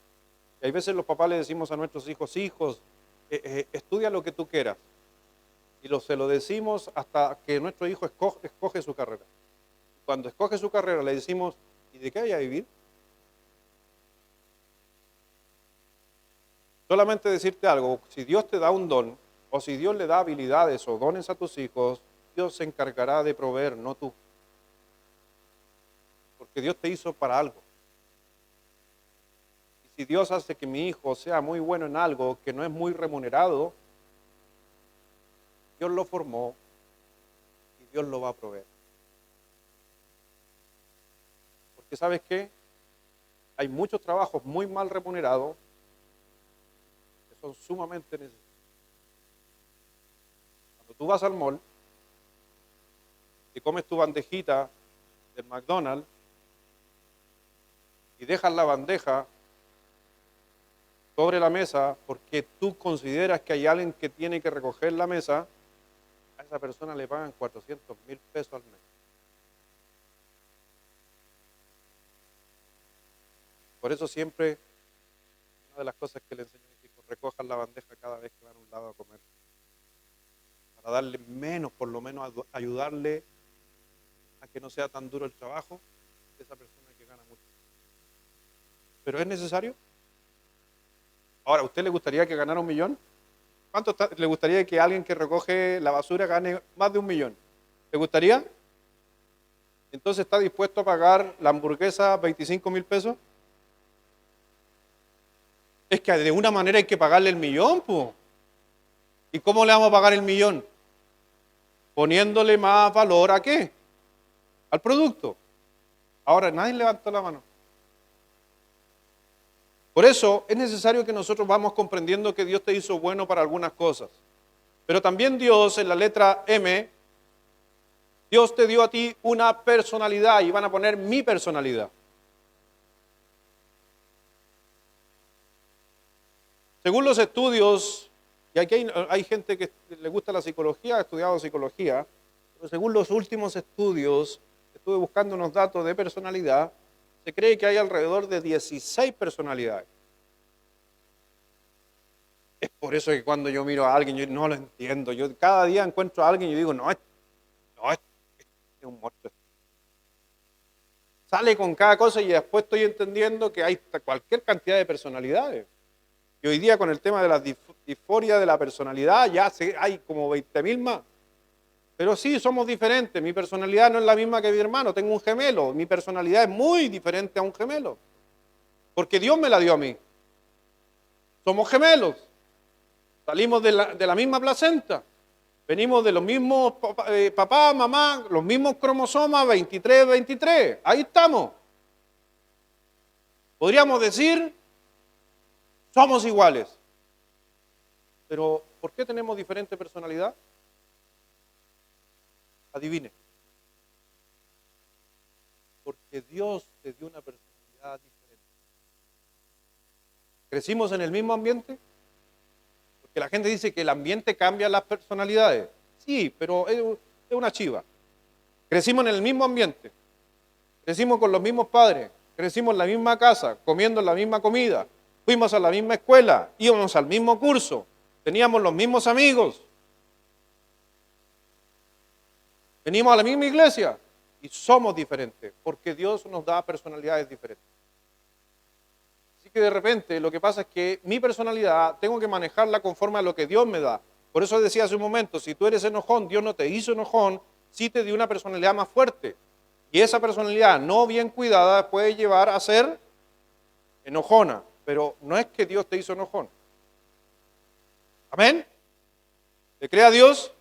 Speaker 1: Y hay veces los papás le decimos a nuestros hijos, estudia lo que tú quieras. Y se lo decimos hasta que nuestro hijo escoge su carrera. Cuando escoge su carrera le decimos, ¿y de qué hay a vivir? Solamente decirte algo, si Dios te da un don, o si Dios le da habilidades o dones a tus hijos, Dios se encargará de proveer, no tú. Porque Dios te hizo para algo. Y si Dios hace que mi hijo sea muy bueno en algo que no es muy remunerado, Dios lo formó y Dios lo va a proveer. Porque ¿sabes qué? Hay muchos trabajos muy mal remunerados que son sumamente necesarios. Cuando tú vas al mall y comes tu bandejita del McDonald's y dejas la bandeja sobre la mesa porque tú consideras que hay alguien que tiene que recoger la mesa, a esa persona le pagan 400,000 pesos al mes. Por eso siempre, una de las cosas que le enseño a mis hijos, recojan la bandeja cada vez que van a un lado a comer. Para darle menos, por lo menos ayudarle a que no sea tan duro el trabajo de esa persona que gana mucho. ¿Pero es necesario? Ahora, ¿a usted le gustaría que ganara 1.000.000? ¿Cuánto le gustaría que alguien que recoge la basura gane más de 1.000.000? ¿Le gustaría? Entonces, ¿está dispuesto a pagar la hamburguesa 25,000 pesos? Es que de una manera hay que pagarle el 1.000.000, po. ¿Y cómo le vamos a pagar el 1.000.000? Poniéndole más valor ¿a qué? Al producto. Ahora, nadie levantó la mano. Por eso es necesario que nosotros vamos comprendiendo que Dios te hizo bueno para algunas cosas. Pero también Dios, en la letra M, Dios te dio a ti una personalidad y van a poner mi personalidad. Según los estudios, y aquí hay gente que le gusta la psicología, ha estudiado psicología, pero según los últimos estudios, estuve buscando unos datos de personalidad, se cree que hay alrededor de 16 personalidades. Es por eso que cuando yo miro a alguien, yo no lo entiendo. Yo cada día encuentro a alguien y yo digo, no, este es un monstruo. Sale con cada cosa y después estoy entendiendo que hay cualquier cantidad de personalidades. Y hoy día con el tema de la disforia de la personalidad, ya hay como 20.000 más. Pero sí, somos diferentes. Mi personalidad no es la misma que mi hermano. Tengo un gemelo. Mi personalidad es muy diferente a un gemelo. Porque Dios me la dio a mí. Somos gemelos. Salimos de la misma placenta. Venimos de los mismos papá, mamá, los mismos cromosomas, 23, 23. Ahí estamos. Podríamos decir, somos iguales. Pero, ¿por qué tenemos diferente personalidad? Adivine. Porque Dios te dio una personalidad diferente. ¿Crecimos en el mismo ambiente? Porque la gente dice que el ambiente cambia las personalidades. Sí, pero es una chiva. Crecimos en el mismo ambiente. Crecimos con los mismos padres. Crecimos en la misma casa, comiendo la misma comida. Fuimos a la misma escuela. Íbamos al mismo curso. Teníamos los mismos amigos. Venimos a la misma iglesia y somos diferentes, porque Dios nos da personalidades diferentes. Así que de repente lo que pasa es que mi personalidad tengo que manejarla conforme a lo que Dios me da. Por eso decía hace un momento, si tú eres enojón, Dios no te hizo enojón, sí te dio una personalidad más fuerte. Y esa personalidad no bien cuidada puede llevar a ser enojona, pero no es que Dios te hizo enojón. ¿Amén? ¿Le cree a Dios?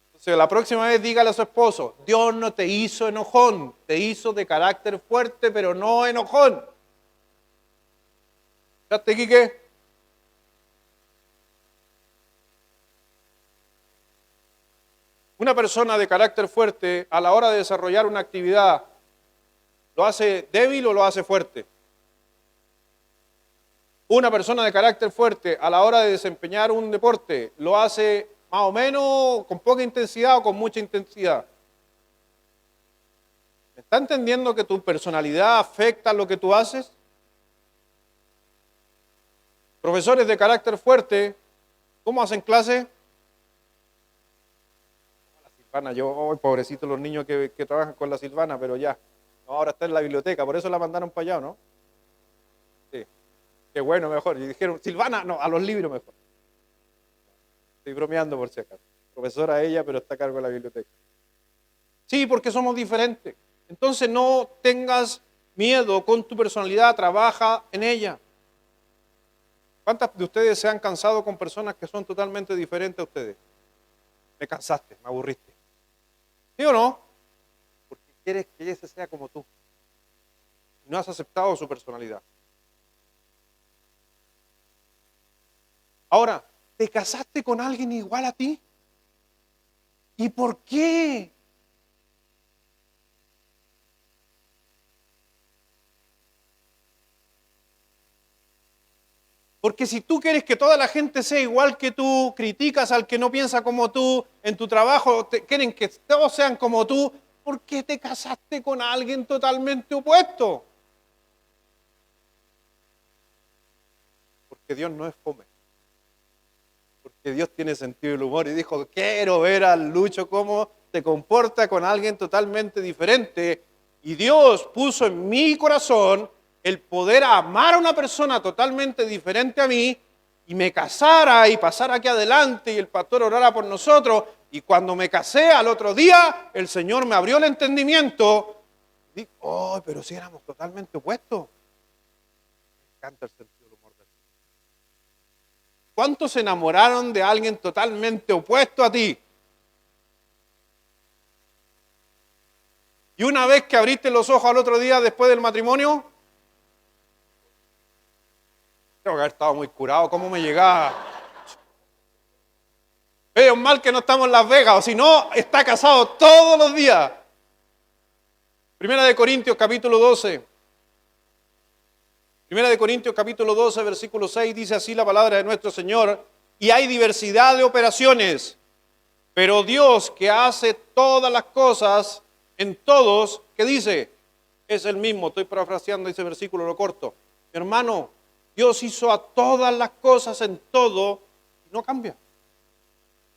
Speaker 1: Entonces, la próxima vez dígale a su esposo, Dios no te hizo enojón, te hizo de carácter fuerte, pero no enojón. ¿Escuchaste, Quique? Una persona de carácter fuerte, a la hora de desarrollar una actividad, ¿lo hace débil o lo hace fuerte? Una persona de carácter fuerte, a la hora de desempeñar un deporte, ¿lo hace más o menos con poca intensidad o con mucha intensidad? ¿Me está entendiendo que tu personalidad afecta lo que tú haces? Profesores de carácter fuerte, ¿cómo hacen clase? La Silvana, pobrecito los niños que trabajan con la Silvana, pero ya, no, ahora está en la biblioteca, por eso la mandaron para allá, ¿no? Sí, qué bueno, mejor. Y dijeron, Silvana, no, a los libros mejor. Estoy bromeando por si acaso. Profesora ella, pero está a cargo de la biblioteca. Sí, porque somos diferentes. Entonces no tengas miedo con tu personalidad, trabaja en ella. ¿Cuántas de ustedes se han cansado con personas que son totalmente diferentes a ustedes? Me cansaste, me aburriste. ¿Sí o no? Porque quieres que ese sea como tú. No has aceptado su personalidad. Ahora, ¿te casaste con alguien igual a ti? ¿Y por qué? Porque si tú quieres que toda la gente sea igual que tú, criticas al que no piensa como tú, en tu trabajo quieren que todos sean como tú, ¿por qué te casaste con alguien totalmente opuesto? Porque Dios no es fome. Porque Dios tiene sentido del humor y dijo, quiero ver al Lucho cómo se comporta con alguien totalmente diferente. Y Dios puso en mi corazón el poder amar a una persona totalmente diferente a mí y me casara y pasara aquí adelante y el pastor orara por nosotros. Y cuando me casé al otro día, el Señor me abrió el entendimiento. Y dije, oh, pero si éramos totalmente opuestos. Me encanta el sentido del humor del Señor. ¿Cuántos se enamoraron de alguien totalmente opuesto a ti? Y una vez que abriste los ojos al otro día después del matrimonio, tengo que haber estado muy curado, ¿cómo me llegaba? Es mal que no estamos en Las Vegas, o si no, está casado todos los días. Primera de Corintios capítulo 12. Primera de Corintios capítulo 12, versículo 6, dice así la palabra de nuestro Señor, y hay diversidad de operaciones, pero Dios que hace todas las cosas en todos, ¿qué dice? Es el mismo, estoy parafraseando ese versículo, lo corto. Mi hermano, Dios hizo a todas las cosas en todo y no cambia.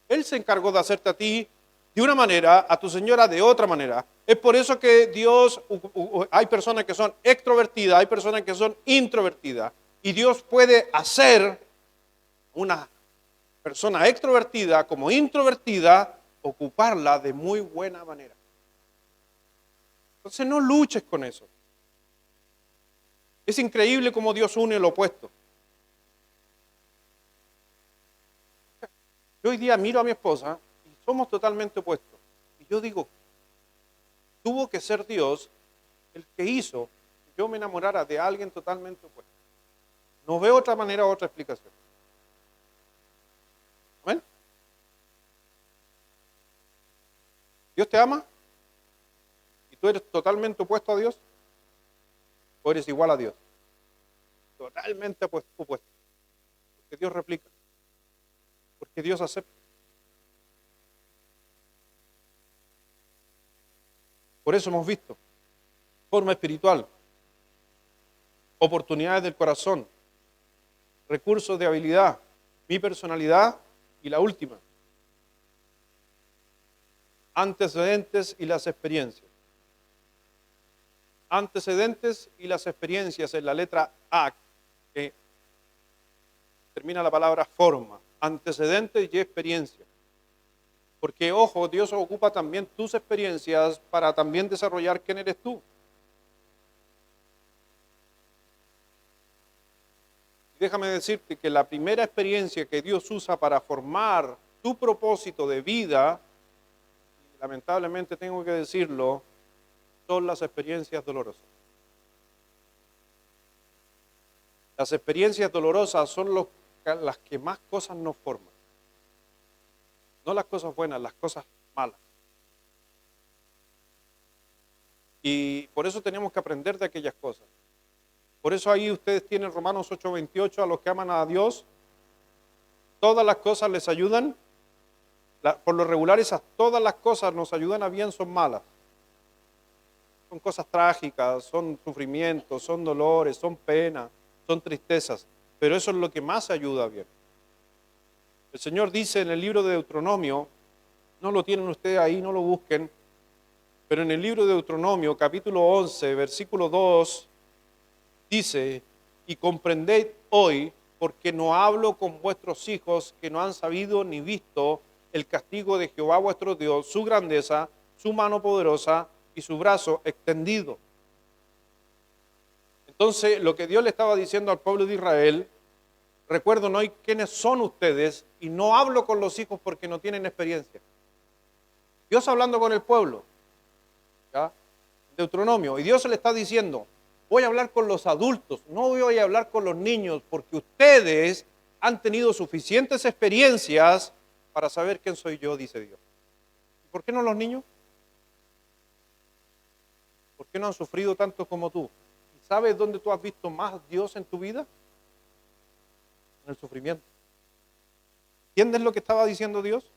Speaker 1: Él se encargó de hacerte a ti de una manera, a tu señora de otra manera. Es por eso que Dios, hay personas que son extrovertidas, hay personas que son introvertidas. Y Dios puede hacer una persona extrovertida como introvertida, ocuparla de muy buena manera. Entonces no luches con eso. Es increíble cómo Dios une lo opuesto. Yo hoy día miro a mi esposa y somos totalmente opuestos. Y yo digo, tuvo que ser Dios el que hizo que yo me enamorara de alguien totalmente opuesto. No veo otra manera, otra explicación. ¿Amén? ¿Dios te ama? ¿Y tú eres totalmente opuesto a Dios? ¿O eres igual a Dios? Totalmente opuesto. Porque Dios replica. Porque Dios acepta. Por eso hemos visto forma espiritual, oportunidades del corazón, recursos de habilidad, mi personalidad y la última, antecedentes y las experiencias. Antecedentes y las experiencias en la letra A, que termina la palabra forma, antecedentes y experiencias. Porque, ojo, Dios ocupa también tus experiencias para también desarrollar quién eres tú. Y déjame decirte que la primera experiencia que Dios usa para formar tu propósito de vida, y lamentablemente tengo que decirlo, son las experiencias dolorosas. Las experiencias dolorosas son las que más cosas nos forman. No las cosas buenas, las cosas malas. Y por eso tenemos que aprender de aquellas cosas. Por eso ahí ustedes tienen Romanos 8:28, a los que aman a Dios, todas las cosas les ayudan. Por lo regular esas todas las cosas nos ayudan a bien, son malas. Son cosas trágicas, son sufrimientos, son dolores, son penas, son tristezas. Pero eso es lo que más ayuda a bien. El Señor dice en el libro de Deuteronomio, no lo tienen ustedes ahí, no lo busquen, pero en el libro de Deuteronomio, capítulo 11, versículo 2, dice, y comprended hoy porque no hablo con vuestros hijos que no han sabido ni visto el castigo de Jehová vuestro Dios, su grandeza, su mano poderosa y su brazo extendido. Entonces, lo que Dios le estaba diciendo al pueblo de Israel, recuerden hoy quiénes son ustedes y no hablo con los hijos porque no tienen experiencia. Dios hablando con el pueblo, ¿ya? Deuteronomio, y Dios le está diciendo, voy a hablar con los adultos, no voy a hablar con los niños porque ustedes han tenido suficientes experiencias para saber quién soy yo, dice Dios. ¿Y por qué no los niños? ¿Por qué no han sufrido tanto como tú? ¿Y sabes dónde tú has visto más Dios en tu vida? En el sufrimiento. ¿Entiendes lo que estaba diciendo Dios?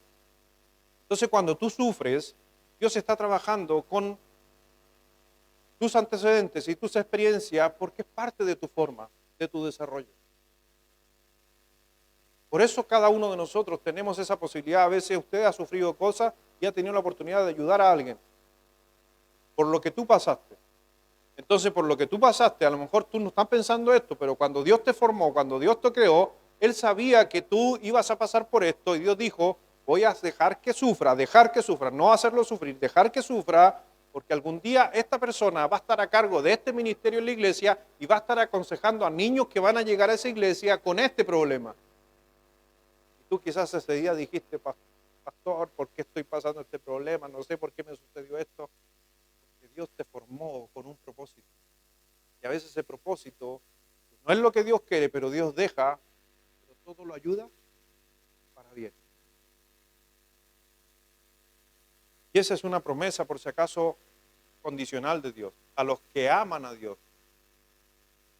Speaker 1: Entonces, cuando tú sufres, Dios está trabajando con tus antecedentes y tus experiencias porque es parte de tu forma, de tu desarrollo. Por eso cada uno de nosotros tenemos esa posibilidad. A veces usted ha sufrido cosas y ha tenido la oportunidad de ayudar a alguien por lo que tú pasaste. Entonces, por lo que tú pasaste, a lo mejor tú no estás pensando esto, pero cuando Dios te formó, cuando Dios te creó, Él sabía que tú ibas a pasar por esto y Dios dijo, voy a dejar que sufra, no hacerlo sufrir, dejar que sufra, porque algún día esta persona va a estar a cargo de este ministerio en la iglesia y va a estar aconsejando a niños que van a llegar a esa iglesia con este problema. Y tú quizás ese día dijiste, pastor, ¿por qué estoy pasando este problema? No sé por qué me sucedió esto. Porque Dios te formó con un propósito. Y a veces ese propósito no es lo que Dios quiere, pero Dios deja, pero todo lo ayuda para bien. Y esa es una promesa, por si acaso, condicional de Dios. A los que aman a Dios.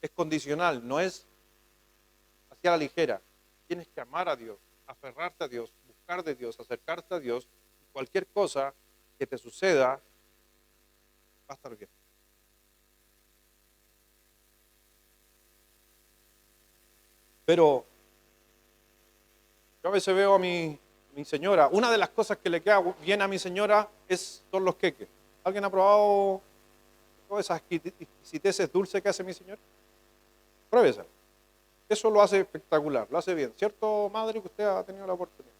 Speaker 1: Es condicional, no es hacia la ligera. Tienes que amar a Dios, aferrarte a Dios, buscar de Dios, acercarte a Dios. Y cualquier cosa que te suceda va a estar bien. Pero yo a veces veo a mi señora, una de las cosas que le queda bien a mi señora son los queques. ¿Alguien ha probado todas esas exquisiteces dulces que hace mi señora? Pruébesela. Eso lo hace espectacular, lo hace bien. ¿Cierto, madre, que usted ha tenido la oportunidad?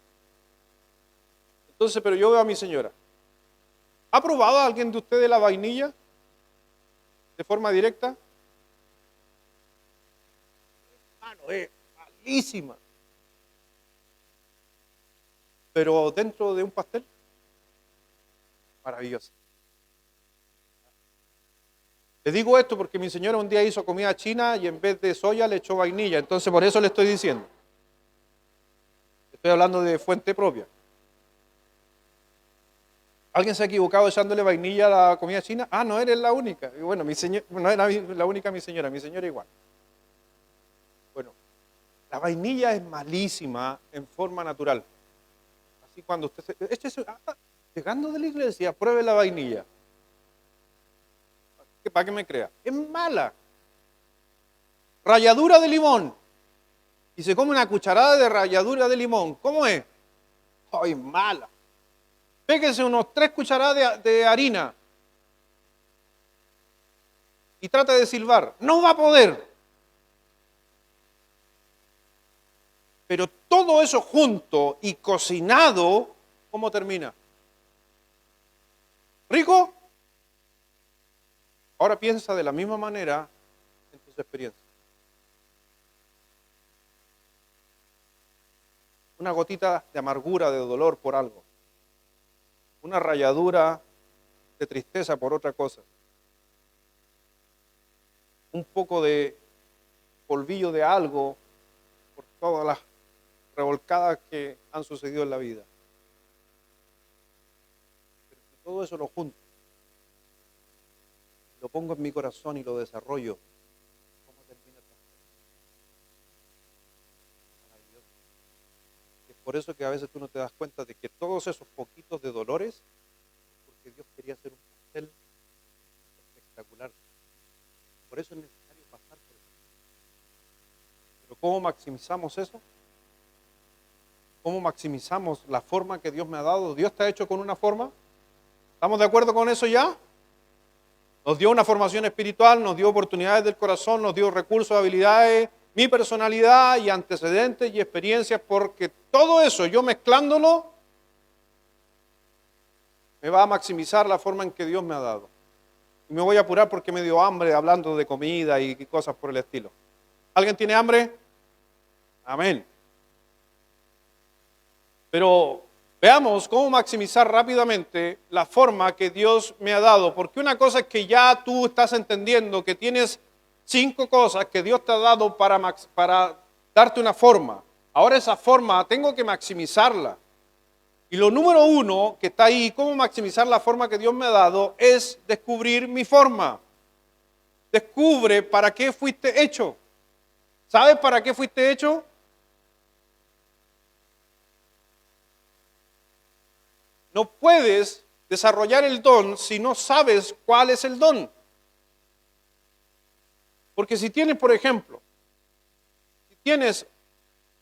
Speaker 1: Entonces, pero yo veo a mi señora. ¿Ha probado a alguien de ustedes la vainilla de forma directa? Hermano, es malísima. Pero dentro de un pastel, maravilloso. Le digo esto porque mi señora un día hizo comida china y en vez de soya le echó vainilla. Entonces, por eso le estoy diciendo. Estoy hablando de fuente propia. ¿Alguien se ha equivocado echándole vainilla a la comida china? Ah, no eres la única. Y bueno, no era la única mi señora igual. Bueno, la vainilla es malísima en forma natural. Así cuando usted llegando de la iglesia, pruebe la vainilla. Para que me crea. Es mala. Ralladura de limón. Y se come una cucharada de ralladura de limón. ¿Cómo es? ¡Ay, mala! Péguese unos 3 cucharadas de harina y trata de silbar. No va a poder. Pero todo eso junto y cocinado, ¿cómo termina? ¿Rico? Ahora piensa de la misma manera en tus experiencias. Una gotita de amargura, de dolor por algo. Una ralladura de tristeza por otra cosa. Un poco de polvillo de algo por todas las revolcadas que han sucedido en la vida. Pero si todo eso lo junto, lo pongo en mi corazón y lo desarrollo, ¿cómo termina esta cosa? Maravilloso. Es por eso que a veces tú no te das cuenta de que todos esos poquitos de dolores, porque Dios quería hacer un pastel espectacular. Por eso es necesario pasar por eso. Pero ¿cómo maximizamos eso? ¿Cómo maximizamos la forma que Dios me ha dado? ¿Dios está hecho con una forma? ¿Estamos de acuerdo con eso ya? Nos dio una formación espiritual, nos dio oportunidades del corazón, nos dio recursos, habilidades mi personalidad y antecedentes y experiencias, porque todo eso, yo mezclándolo, me va a maximizar la forma en que Dios me ha dado. Y me voy a apurar porque me dio hambre hablando de comida y cosas por el estilo. ¿Alguien tiene hambre? Amén. Pero veamos cómo maximizar rápidamente la forma que Dios me ha dado, porque una cosa es que ya tú estás entendiendo que tienes 5 cosas que Dios te ha dado para darte una forma. Ahora esa forma tengo que maximizarla. Y lo número 1 que está ahí, cómo maximizar la forma que Dios me ha dado, es descubrir mi forma. Descubre para qué fuiste hecho. ¿Sabes para qué fuiste hecho? No puedes desarrollar el don si no sabes cuál es el don. Porque si tienes, por ejemplo,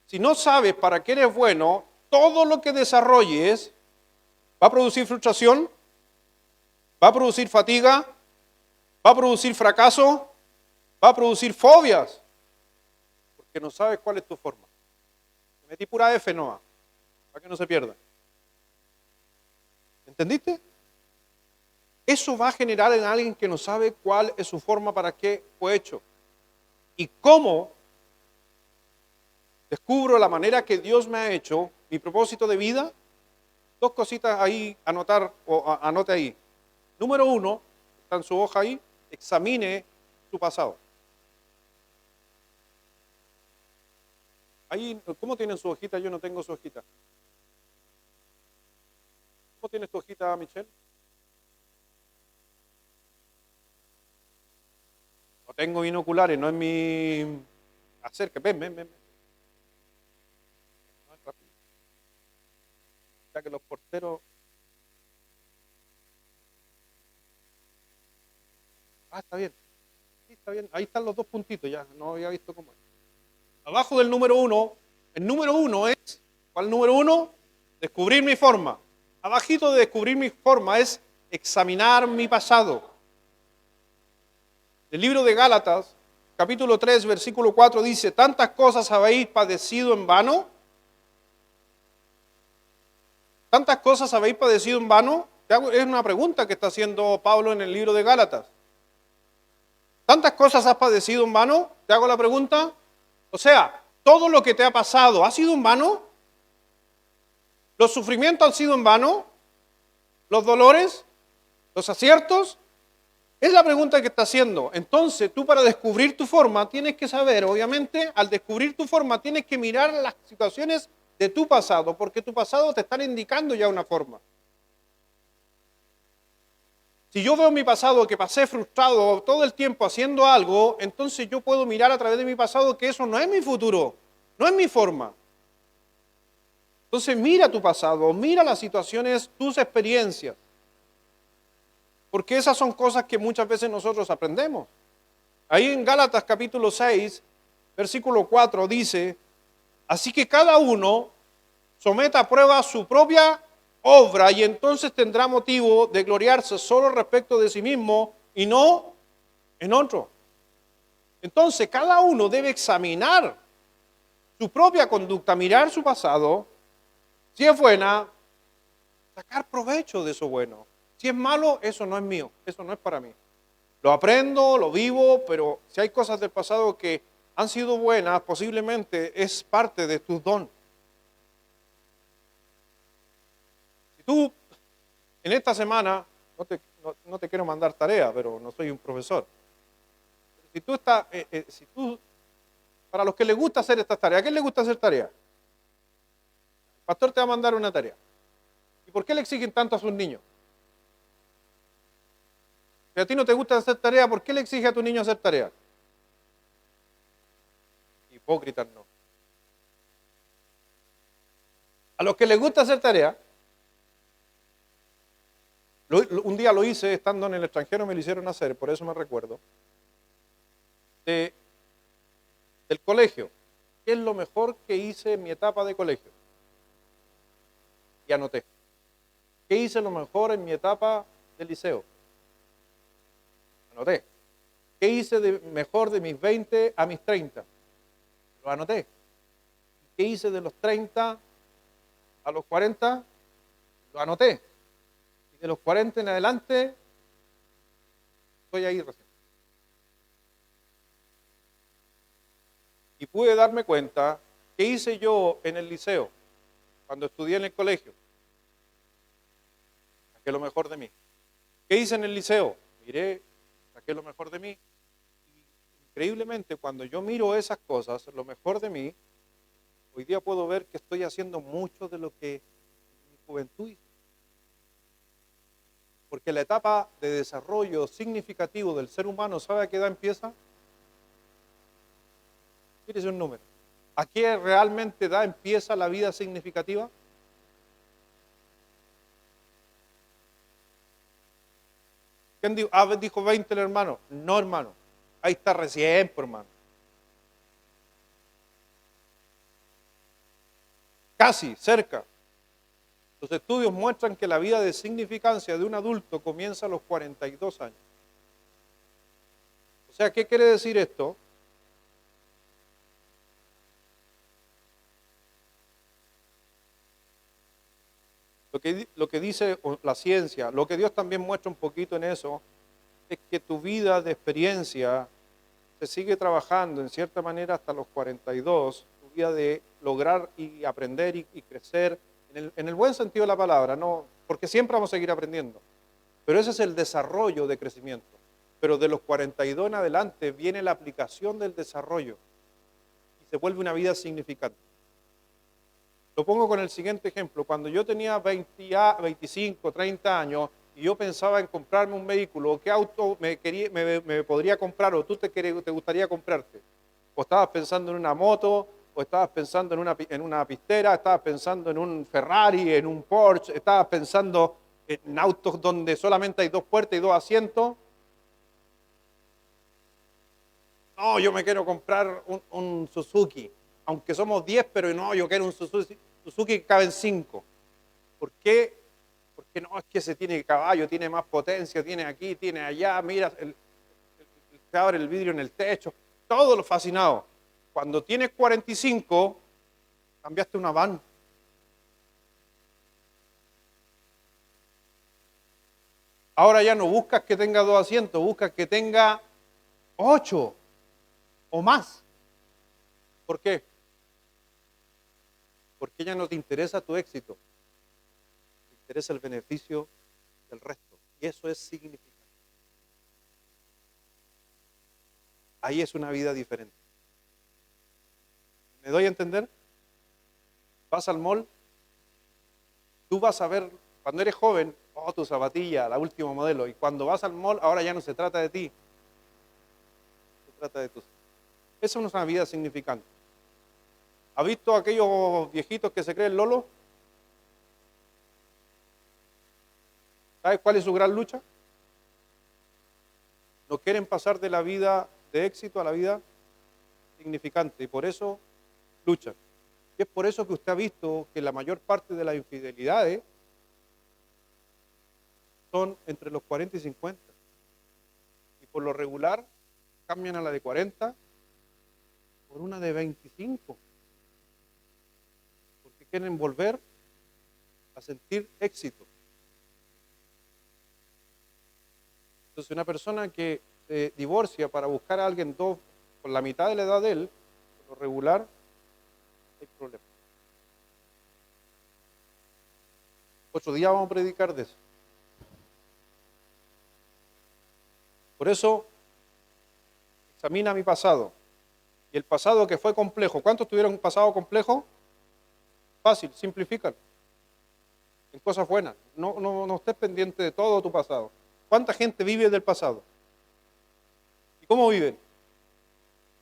Speaker 1: si no sabes para qué eres bueno, todo lo que desarrolles va a producir frustración, va a producir fatiga, va a producir fracaso, va a producir fobias, porque no sabes cuál es tu forma. Me metí pura F, Noah, para que no se pierda. ¿Entendiste? Eso va a generar en alguien que no sabe cuál es su forma, para qué fue hecho. Y cómo descubro la manera que Dios me ha hecho, mi propósito de vida. 2 cositas ahí, anote ahí. Número 1, está en su hoja ahí, examine su pasado. Ahí, ¿cómo tienen su hojita? Yo no tengo su hojita. ¿Cómo tienes tu hojita, Michelle? No tengo binoculares, no es mi... Acerca, ven. No, es rápido. Ya que los porteros... Está bien. Sí, está bien. Ahí están los 2 puntitos, ya. No había visto cómo es. Abajo del número 1, el número 1 es... ¿Cuál número 1? Descubrir mi forma. Abajito de descubrir mi forma es examinar mi pasado. El libro de Gálatas, capítulo 3, versículo 4 dice, ¿tantas cosas habéis padecido en vano? ¿Tantas cosas habéis padecido en vano? Es una pregunta que está haciendo Pablo en el libro de Gálatas. ¿Tantas cosas has padecido en vano? Te hago la pregunta. O sea, ¿todo lo que te ha pasado ha sido en vano? ¿Los sufrimientos han sido en vano? ¿Los dolores? ¿Los aciertos? Es la pregunta que está haciendo. Entonces, tú para descubrir tu forma tienes que saber, obviamente, al descubrir tu forma tienes que mirar las situaciones de tu pasado, porque tu pasado te están indicando ya una forma. Si yo veo mi pasado que pasé frustrado todo el tiempo haciendo algo, entonces yo puedo mirar a través de mi pasado que eso no es mi futuro, no es mi forma. Entonces mira tu pasado, mira las situaciones, tus experiencias. Porque esas son cosas que muchas veces nosotros aprendemos. Ahí en Gálatas capítulo 6, versículo 4 dice, así que cada uno someta a prueba su propia obra y entonces tendrá motivo de gloriarse solo respecto de sí mismo y no en otro. Entonces cada uno debe examinar su propia conducta, mirar su pasado, si es buena, sacar provecho de eso bueno. Si es malo, eso no es mío, eso no es para mí. Lo aprendo, lo vivo, pero si hay cosas del pasado que han sido buenas, posiblemente es parte de tus dones. Si tú, en esta semana, no te quiero mandar tarea, pero no soy un profesor. Si tú estás, para los que les gusta hacer estas tareas, ¿a quién le gusta hacer tareas? El pastor te va a mandar una tarea. ¿Y por qué le exigen tanto a sus niños? Si a ti no te gusta hacer tarea, ¿por qué le exige a tu niño hacer tarea? Hipócritas no. A los que les gusta hacer tarea, un día lo hice estando en el extranjero, me lo hicieron hacer, por eso me recuerdo, del colegio. ¿Qué es lo mejor que hice en mi etapa de colegio? Y anoté. ¿Qué hice lo mejor en mi etapa de liceo? Anoté. ¿Qué hice de mejor de mis 20 a mis 30? Lo anoté. ¿Qué hice de los 30 a los 40? Lo anoté. Y de los 40 en adelante, estoy ahí recién. Y pude darme cuenta, ¿qué hice yo en el liceo? Cuando estudié en el colegio. Saqué lo mejor de mí. ¿Qué hice en el liceo? Miré, saqué lo mejor de mí. Y increíblemente, cuando yo miro esas cosas, lo mejor de mí, hoy día puedo ver que estoy haciendo mucho de lo que en mi juventud hice. Porque la etapa de desarrollo significativo del ser humano, ¿sabe a qué edad empieza? Mírese un número. ¿A qué realmente edad empieza la vida significativa? ¿Quién dijo? Ah, dijo 20 el hermano. No, hermano. Ahí está recién, por hermano. Casi, cerca. Los estudios muestran que la vida de significancia de un adulto comienza a los 42 años. O sea, ¿qué quiere decir esto? Lo que dice la ciencia, lo que Dios también muestra un poquito en eso, es que tu vida de experiencia se sigue trabajando en cierta manera hasta los 42, tu vida de lograr y aprender y crecer, en el buen sentido de la palabra, no, porque siempre vamos a seguir aprendiendo, pero ese es el desarrollo de crecimiento. Pero de los 42 en adelante viene la aplicación del desarrollo y se vuelve una vida significante. Lo pongo con el siguiente ejemplo. Cuando yo tenía 25, 30 años y yo pensaba en comprarme un vehículo, ¿qué auto me podría comprar o tú te gustaría comprarte? ¿O estabas pensando en una moto? ¿O estabas pensando en una pistera? ¿Estabas pensando en un Ferrari, en un Porsche? ¿Estabas pensando en autos donde solamente hay 2 puertas y 2 asientos? No, yo me quiero comprar un Suzuki, aunque somos 10, pero no, yo quiero un Suzuki que caben 5. ¿Por qué? Porque no, es que ese tiene caballo, tiene más potencia, tiene aquí, tiene allá, mira, se abre el vidrio en el techo, todo lo fascinado. Cuando tienes 45, cambiaste una van. Ahora ya no buscas que tenga 2 asientos, buscas que tenga 8 o más. ¿Por qué? Porque ya no te interesa tu éxito, te interesa el beneficio del resto. Y eso es significante. Ahí es una vida diferente. ¿Me doy a entender? Vas al mall, tú vas a ver, cuando eres joven, oh, tu zapatilla, la última modelo. Y cuando vas al mall, ahora ya no se trata de ti, se trata de tus. Esa no es una vida significante. ¿Ha visto aquellos viejitos que se creen Lolo? ¿Sabes cuál es su gran lucha? No quieren pasar de la vida de éxito a la vida significante y por eso luchan. Y es por eso que usted ha visto que la mayor parte de las infidelidades son entre los 40 y 50. Y por lo regular cambian a la de 40 por una de 25. Porque quieren volver a sentir éxito. Entonces una persona que se divorcia para buscar a alguien con la mitad de la edad de él, por lo regular, hay problemas. Otro día vamos a predicar de eso. Por eso, examina mi pasado. Y el pasado que fue complejo. ¿Cuántos tuvieron un pasado complejo? Fácil, simplifícalo. En cosas buenas. No estés pendiente de todo tu pasado. ¿Cuánta gente vive del pasado? ¿Y cómo viven?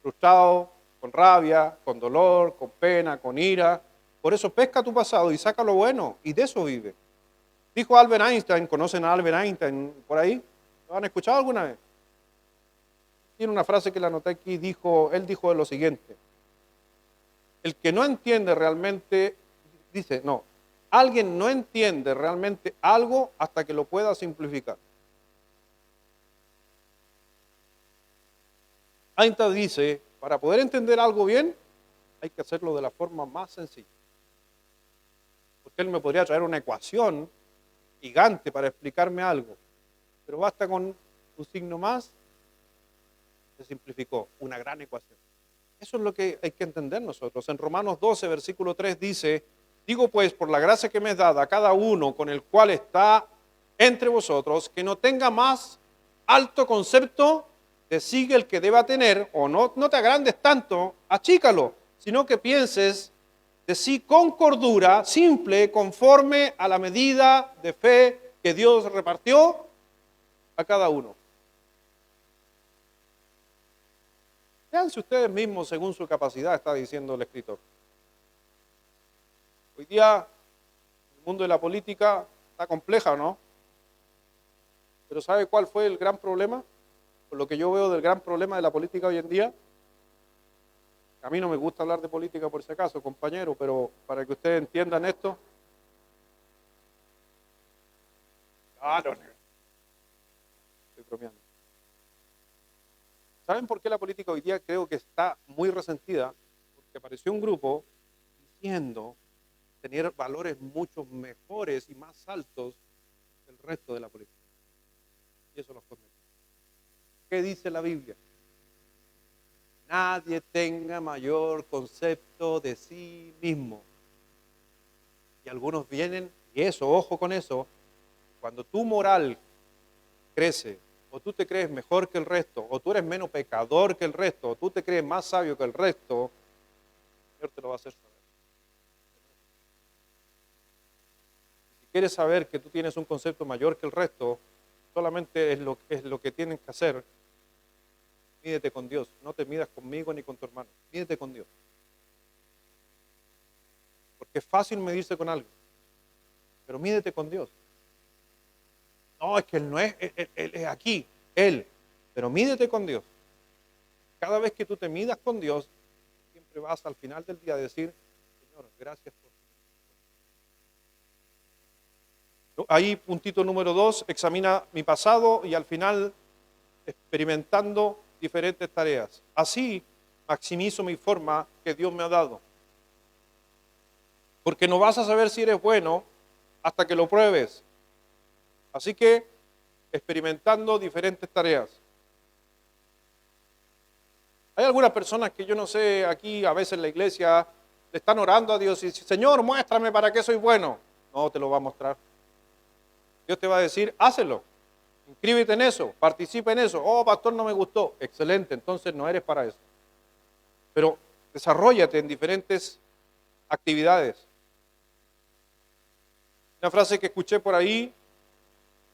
Speaker 1: Frustrado, con rabia, con dolor, con pena, con ira. Por eso pesca tu pasado y saca lo bueno y de eso vive. Dijo Albert Einstein, ¿conocen a Albert Einstein por ahí? ¿Lo han escuchado alguna vez? Tiene una frase que la anoté aquí, él dijo lo siguiente: el que no entiende realmente, alguien no entiende realmente algo hasta que lo pueda simplificar. Einstein dice, para poder entender algo bien, hay que hacerlo de la forma más sencilla. Porque él me podría traer una ecuación gigante para explicarme algo, pero basta con un signo más, se simplificó, una gran ecuación. Eso es lo que hay que entender nosotros. En Romanos 12, versículo 3 dice, digo pues, por la gracia que me es dada a cada uno con el cual está entre vosotros, que no tenga más alto concepto de sí el que deba tener, o no te agrandes tanto, achícalo, sino que pienses de sí con cordura, simple, conforme a la medida de fe que Dios repartió a cada uno. Véanse ustedes mismos según su capacidad, está diciendo el escritor. Hoy día el mundo de la política está compleja, ¿no? Pero ¿sabe cuál fue el gran problema? Por lo que yo veo del gran problema de la política hoy en día. A mí no me gusta hablar de política por si acaso, compañero, pero para que ustedes entiendan esto. Claro, estoy bromeando. ¿Saben por qué la política hoy día creo que está muy resentida? Porque apareció un grupo diciendo tener valores mucho mejores y más altos que el resto de la política. Y eso los condena. ¿Qué dice la Biblia? Nadie tenga mayor concepto de sí mismo. Y algunos vienen, y eso, ojo con eso, cuando tu moral crece, o tú te crees mejor que el resto, o tú eres menos pecador que el resto, o tú te crees más sabio que el resto, el Señor te lo va a hacer saber. Si quieres saber que tú tienes un concepto mayor que el resto, solamente es lo que tienes que hacer. Mídete con Dios, no te midas conmigo ni con tu hermano, mídete con Dios. Porque es fácil medirse con algo, pero mídete con Dios. No, es que Él no es, él es aquí, Él, pero mídete con Dios. Cada vez que tú te midas con Dios, siempre vas al final del día a decir, Señor, gracias por ti. Ahí, puntito número 2, examina mi pasado y al final experimentando diferentes tareas. Así maximizo mi forma que Dios me ha dado. Porque no vas a saber si eres bueno hasta que lo pruebes. Así que experimentando diferentes tareas. Hay algunas personas que yo no sé, aquí a veces en la iglesia le están orando a Dios y dicen, Señor, muéstrame para qué soy bueno. No te lo va a mostrar. Dios te va a decir, hácelo. Inscríbete en eso, participa en eso. Oh, pastor, no me gustó. Excelente, entonces no eres para eso. Pero desarróllate en diferentes actividades. Una frase que escuché por ahí,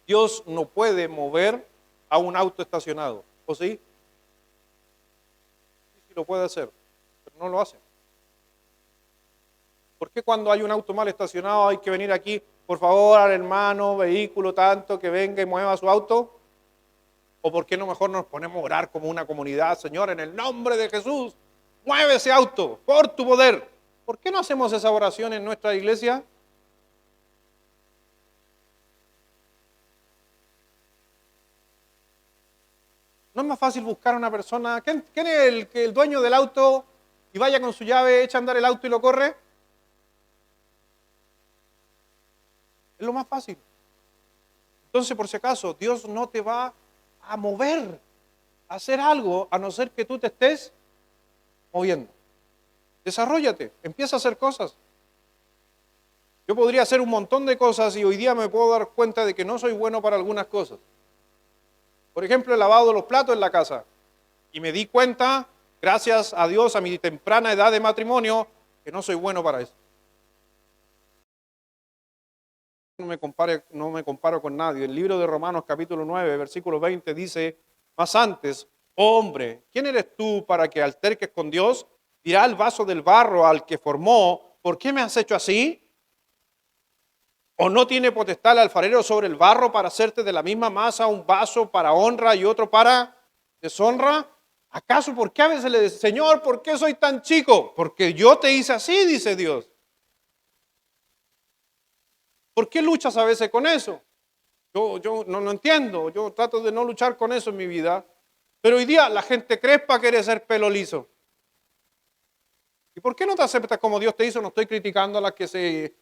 Speaker 1: Dios no puede mover a un auto estacionado. ¿O sí? Sí lo puede hacer, pero no lo hace. ¿Por qué cuando hay un auto mal estacionado hay que venir aquí, por favor, al hermano, vehículo, tanto, que venga y mueva su auto? ¿O por qué no mejor nos ponemos a orar como una comunidad? Señor, en el nombre de Jesús, mueve ese auto por tu poder. ¿Por qué no hacemos esa oración en nuestra iglesia? ¿No es más fácil buscar a una persona? ¿Quién es el dueño del auto y vaya con su llave, echa a andar el auto y lo corre? Es lo más fácil. Entonces, por si acaso, Dios no te va a mover a hacer algo a no ser que tú te estés moviendo. Desarróllate, empieza a hacer cosas. Yo podría hacer un montón de cosas y hoy día me puedo dar cuenta de que no soy bueno para algunas cosas. Por ejemplo, he lavado los platos en la casa y me di cuenta, gracias a Dios, a mi temprana edad de matrimonio, que no soy bueno para eso. No me comparo con nadie. El libro de Romanos capítulo 9, versículo 20 dice, más antes, oh hombre, ¿quién eres tú para que alterques con Dios? Dirá el vaso del barro al que formó, ¿por qué me has hecho así? ¿O no tiene potestad el alfarero sobre el barro para hacerte de la misma masa un vaso para honra y otro para deshonra? ¿Acaso por qué a veces le dice, Señor, ¿por qué soy tan chico? Porque yo te hice así, dice Dios. ¿Por qué luchas a veces con eso? Yo no lo entiendo, yo trato de no luchar con eso en mi vida, pero hoy día la gente crespa quiere ser pelo liso. ¿Y por qué no te aceptas como Dios te hizo? No estoy criticando a las que se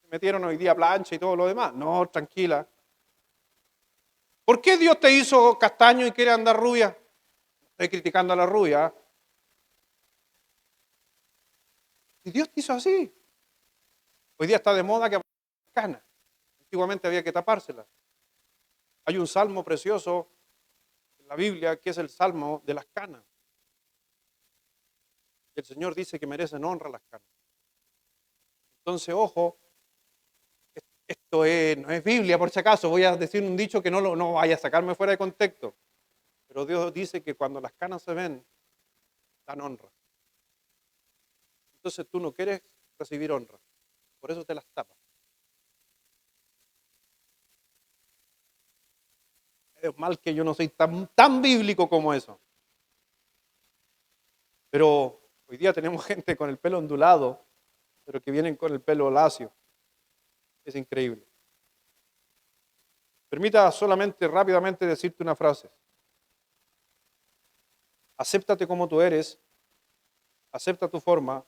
Speaker 1: metieron hoy día a plancha y todo lo demás. No, tranquila. ¿Por qué Dios te hizo castaño y quiere andar rubia? Estoy criticando a la rubia. Y Dios te hizo así. Hoy día está de moda que aparezcan canas. Antiguamente había que tapárselas. Hay un salmo precioso en la Biblia que es el salmo de las canas. El Señor dice que merecen honra las canas. Entonces, ojo, no es Biblia por si acaso. Voy a decir un dicho que no vaya a sacarme fuera de contexto. Pero Dios dice que cuando las canas se ven, dan honra. Entonces tú no quieres recibir honra. Por eso te las tapas. Es mal que yo no soy tan bíblico como eso. Pero hoy día tenemos gente con el pelo ondulado, pero que vienen con el pelo lacio. Es increíble. Permita solamente rápidamente decirte una frase. Acéptate como tú eres, acepta tu forma,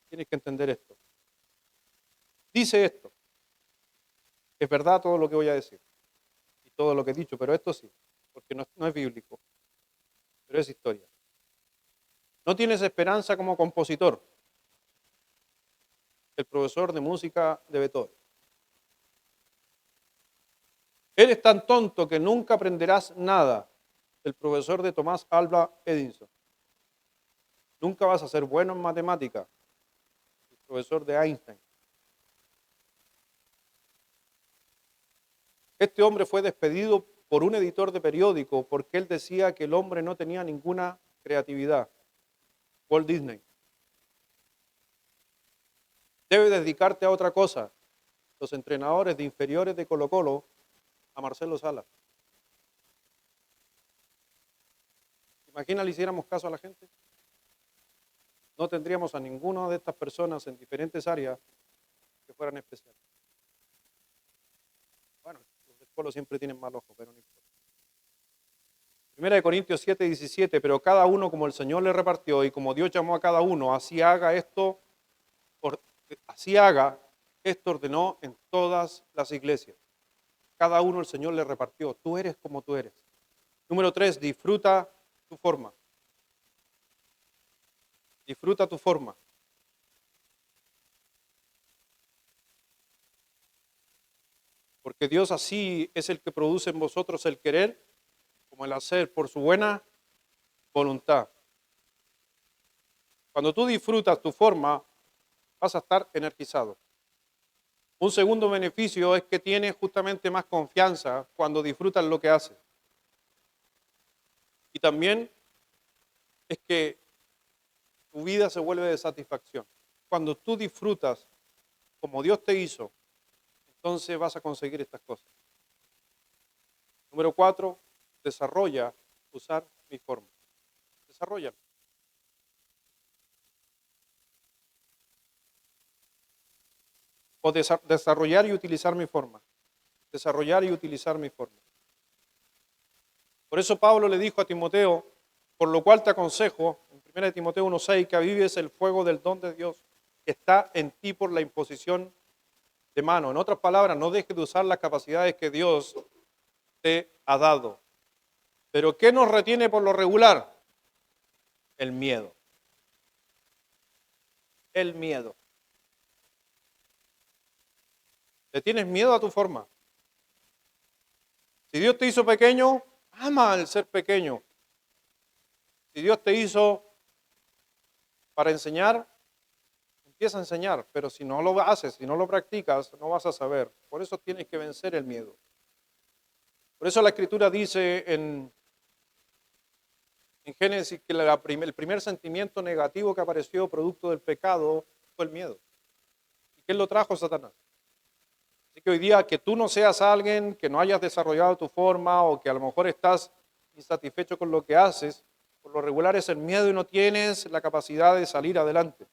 Speaker 1: tienes que entender esto. Dice esto, es verdad todo lo que voy a decir y todo lo que he dicho, pero esto sí, porque no es bíblico, pero es historia. No tienes esperanza como compositor, el profesor de música de Beethoven. Eres tan tonto que nunca aprenderás nada, el profesor de Tomás Alva Edison. Nunca vas a ser bueno en matemática, el profesor de Einstein. Este hombre fue despedido por un editor de periódico porque él decía que el hombre no tenía ninguna creatividad. Walt Disney. Debe dedicarte a otra cosa. Los entrenadores de inferiores de Colo-Colo a Marcelo Salas. Imagina le hiciéramos caso a la gente. No tendríamos a ninguna de estas personas en diferentes áreas que fueran especiales. Bueno, los del Colo siempre tienen mal ojo, pero no importa. 1 Corintios 7:17, pero cada uno como el Señor le repartió y como Dios llamó a cada uno, así haga, esto ordenó en todas las iglesias. Cada uno el Señor le repartió. Tú eres como tú eres. Número 3, disfruta tu forma. Disfruta tu forma. Porque Dios así es el que produce en vosotros el querer como el hacer por su buena voluntad. Cuando tú disfrutas tu forma, vas a estar energizado. Un segundo beneficio es que tienes justamente más confianza cuando disfrutas lo que haces. Y también es que tu vida se vuelve de satisfacción. Cuando tú disfrutas como Dios te hizo, entonces vas a conseguir estas cosas. Número 4, desarrolla usar mi forma. Desarrolla. O desarrollar y utilizar mi forma. Desarrollar y utilizar mi forma. Por eso Pablo le dijo a Timoteo, por lo cual te aconsejo, en 1 Timoteo 1:6, que avives el fuego del don de Dios que está en ti por la imposición de mano. En otras palabras, no dejes de usar las capacidades que Dios te ha dado. Pero ¿qué nos retiene por lo regular? El miedo. El miedo. ¿Le tienes miedo a tu forma? Si Dios te hizo pequeño, ama el ser pequeño. Si Dios te hizo para enseñar, empieza a enseñar, pero si no lo haces, si no lo practicas, no vas a saber. Por eso tienes que vencer el miedo. Por eso la Escritura dice en Génesis que el primer sentimiento negativo que apareció producto del pecado fue el miedo. ¿Y quién lo trajo? Satanás. Así que hoy día que tú no seas alguien que no hayas desarrollado tu forma o que a lo mejor estás insatisfecho con lo que haces, por lo regular es el miedo y no tienes la capacidad de salir adelante.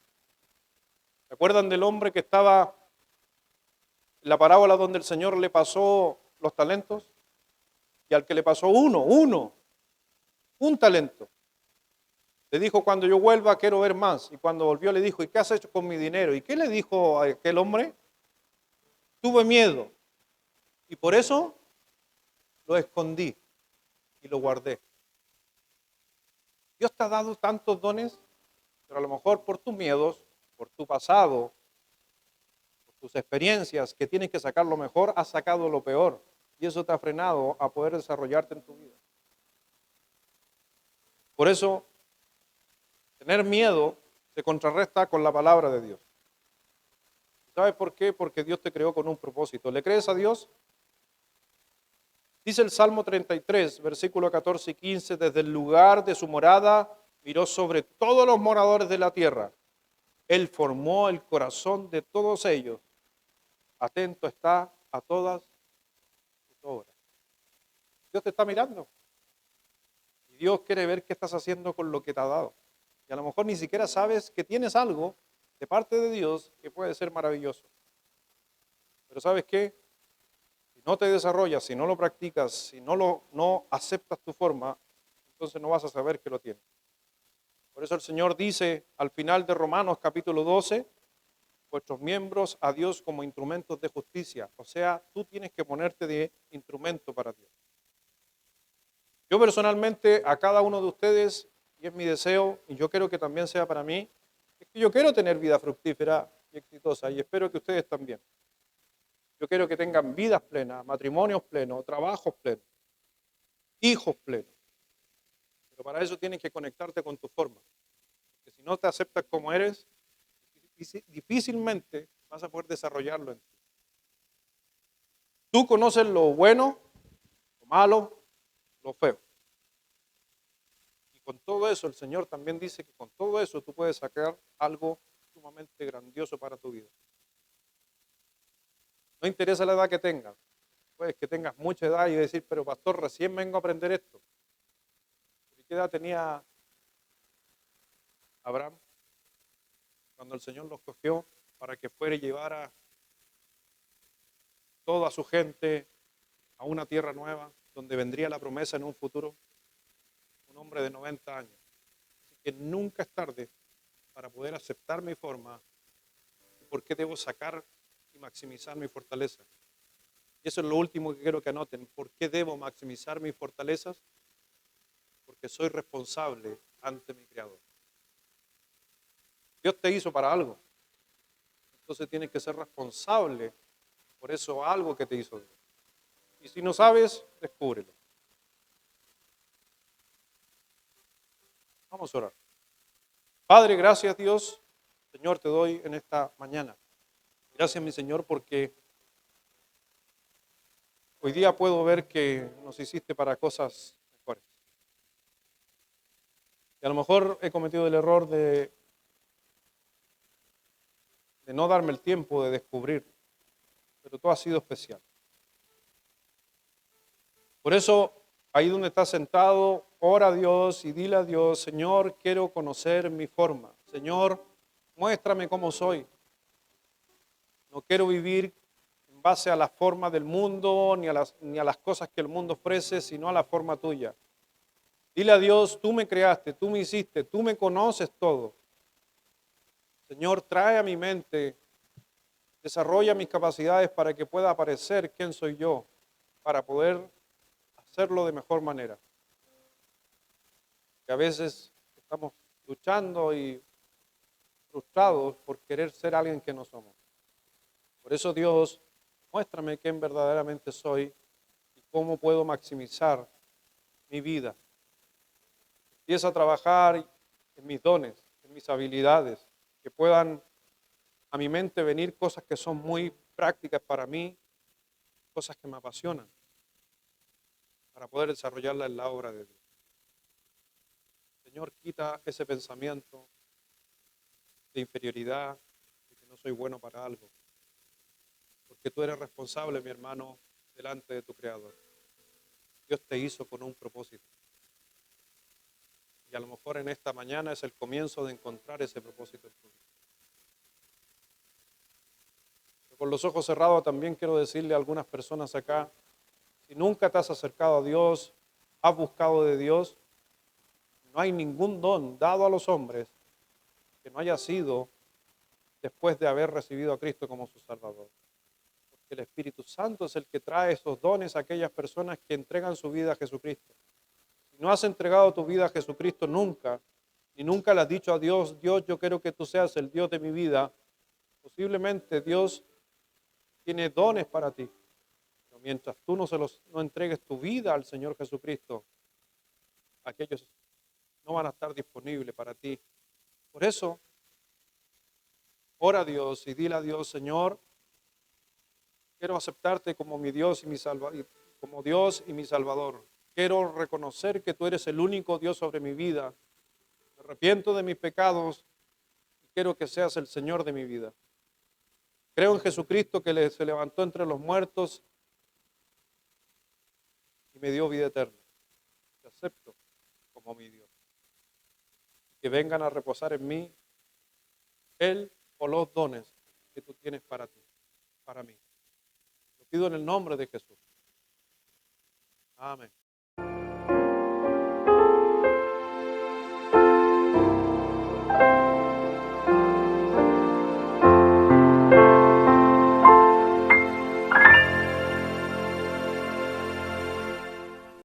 Speaker 1: ¿Se acuerdan del hombre que estaba en la parábola donde el Señor le pasó los talentos? Y al que le pasó un talento, Le dijo, cuando yo vuelva quiero ver más. Y cuando volvió le dijo, ¿y qué has hecho con mi dinero? ¿Y qué le dijo a aquel hombre? Tuve miedo y por eso lo escondí y lo guardé. Dios te ha dado tantos dones, pero a lo mejor por tus miedos, por tu pasado, por tus experiencias que tienes que sacar lo mejor, has sacado lo peor. Y eso te ha frenado a poder desarrollarte en tu vida. Por eso, tener miedo se contrarresta con la palabra de Dios. ¿Sabes por qué? Porque Dios te creó con un propósito. ¿Le crees a Dios? Dice el Salmo 33, versículo 14 y 15, desde el lugar de su morada miró sobre todos los moradores de la tierra. Él formó el corazón de todos ellos. Atento está a todas sus obras. Dios te está mirando. Y Dios quiere ver qué estás haciendo con lo que te ha dado. Y a lo mejor ni siquiera sabes que tienes algo de parte de Dios que puede ser maravilloso. Pero ¿sabes qué? Si no te desarrollas, si no lo practicas, si no aceptas tu forma, entonces no vas a saber que lo tienes. Por eso el Señor dice al final de Romanos capítulo 12, vuestros miembros a Dios como instrumentos de justicia. O sea, tú tienes que ponerte de instrumento para Dios. Yo personalmente a cada uno de ustedes, y es mi deseo, y yo quiero que también sea para mí, es que yo quiero tener vida fructífera y exitosa, y espero que ustedes también. Yo quiero que tengan vidas plenas, matrimonios plenos, trabajos plenos, hijos plenos. Pero para eso tienes que conectarte con tu forma. Porque si no te aceptas como eres, difícilmente vas a poder desarrollarlo en ti. Tú conoces lo bueno, lo malo, lo feo. Y con todo eso, el Señor también dice que con todo eso tú puedes sacar algo sumamente grandioso para tu vida. No interesa la edad que tengas. Puedes que tengas mucha edad y decir, pero pastor, recién vengo a aprender esto. ¿Qué edad tenía Abraham cuando el Señor los cogió para que fuera y llevara toda su gente a una tierra nueva donde vendría la promesa en un futuro? Un hombre de 90 años. Así que nunca es tarde para poder aceptar mi forma y por qué debo sacar y maximizar mi fortaleza. Y eso es lo último que quiero que anoten. ¿Por qué debo maximizar mis fortalezas? Porque soy responsable ante mi Creador. Dios te hizo para algo. Entonces tienes que ser responsable por eso algo que te hizo Dios. Y si no sabes, descúbrelo. Vamos a orar. Padre, gracias Dios. Señor, te doy en esta mañana. Gracias mi Señor porque hoy día puedo ver que nos hiciste para cosas mejores. Y a lo mejor he cometido el error de no darme el tiempo de descubrir, pero tú has sido especial. Por eso, ahí donde estás sentado, ora a Dios y dile a Dios, Señor, quiero conocer mi forma. Señor, muéstrame cómo soy. No quiero vivir en base a la forma del mundo, ni a las cosas que el mundo ofrece, sino a la forma tuya. Dile a Dios, tú me creaste, tú me hiciste, tú me conoces todo. Señor, trae a mi mente, desarrolla mis capacidades para que pueda aparecer quién soy yo, para poder hacerlo de mejor manera. Que a veces estamos luchando y frustrados por querer ser alguien que no somos. Por eso, Dios, muéstrame quién verdaderamente soy y cómo puedo maximizar mi vida. Empieza a trabajar en mis dones, en mis habilidades, que puedan a mi mente venir cosas que son muy prácticas para mí, cosas que me apasionan, para poder desarrollarla en la obra de Dios. Señor, quita ese pensamiento de inferioridad, de que no soy bueno para algo, porque tú eres responsable, mi hermano, delante de tu Creador. Dios te hizo con un propósito. Y a lo mejor en esta mañana es el comienzo de encontrar ese propósito en tu vida. Pero con los ojos cerrados también quiero decirle a algunas personas acá, si nunca te has acercado a Dios, has buscado de Dios, No hay ningún don dado a los hombres que no haya sido después de haber recibido a Cristo como su Salvador. Porque el Espíritu Santo es el que trae esos dones a aquellas personas que entregan su vida a Jesucristo. Si no has entregado tu vida a Jesucristo nunca, y nunca le has dicho a Dios, Dios, yo quiero que tú seas el Dios de mi vida, posiblemente Dios tiene dones para ti. Pero mientras tú no entregues tu vida al Señor Jesucristo, aquellos no van a estar disponibles para ti. Por eso, ora a Dios y dile a Dios, Señor, quiero aceptarte como mi Dios y como Dios y mi Salvador. Quiero reconocer que tú eres el único Dios sobre mi vida. Me arrepiento de mis pecados y quiero que seas el Señor de mi vida. Creo en Jesucristo que se levantó entre los muertos y me dio vida eterna. Te acepto como mi Dios. Que vengan a reposar en mí Él o los dones que tú tienes para ti, para mí. Lo pido en el nombre de Jesús. Amén.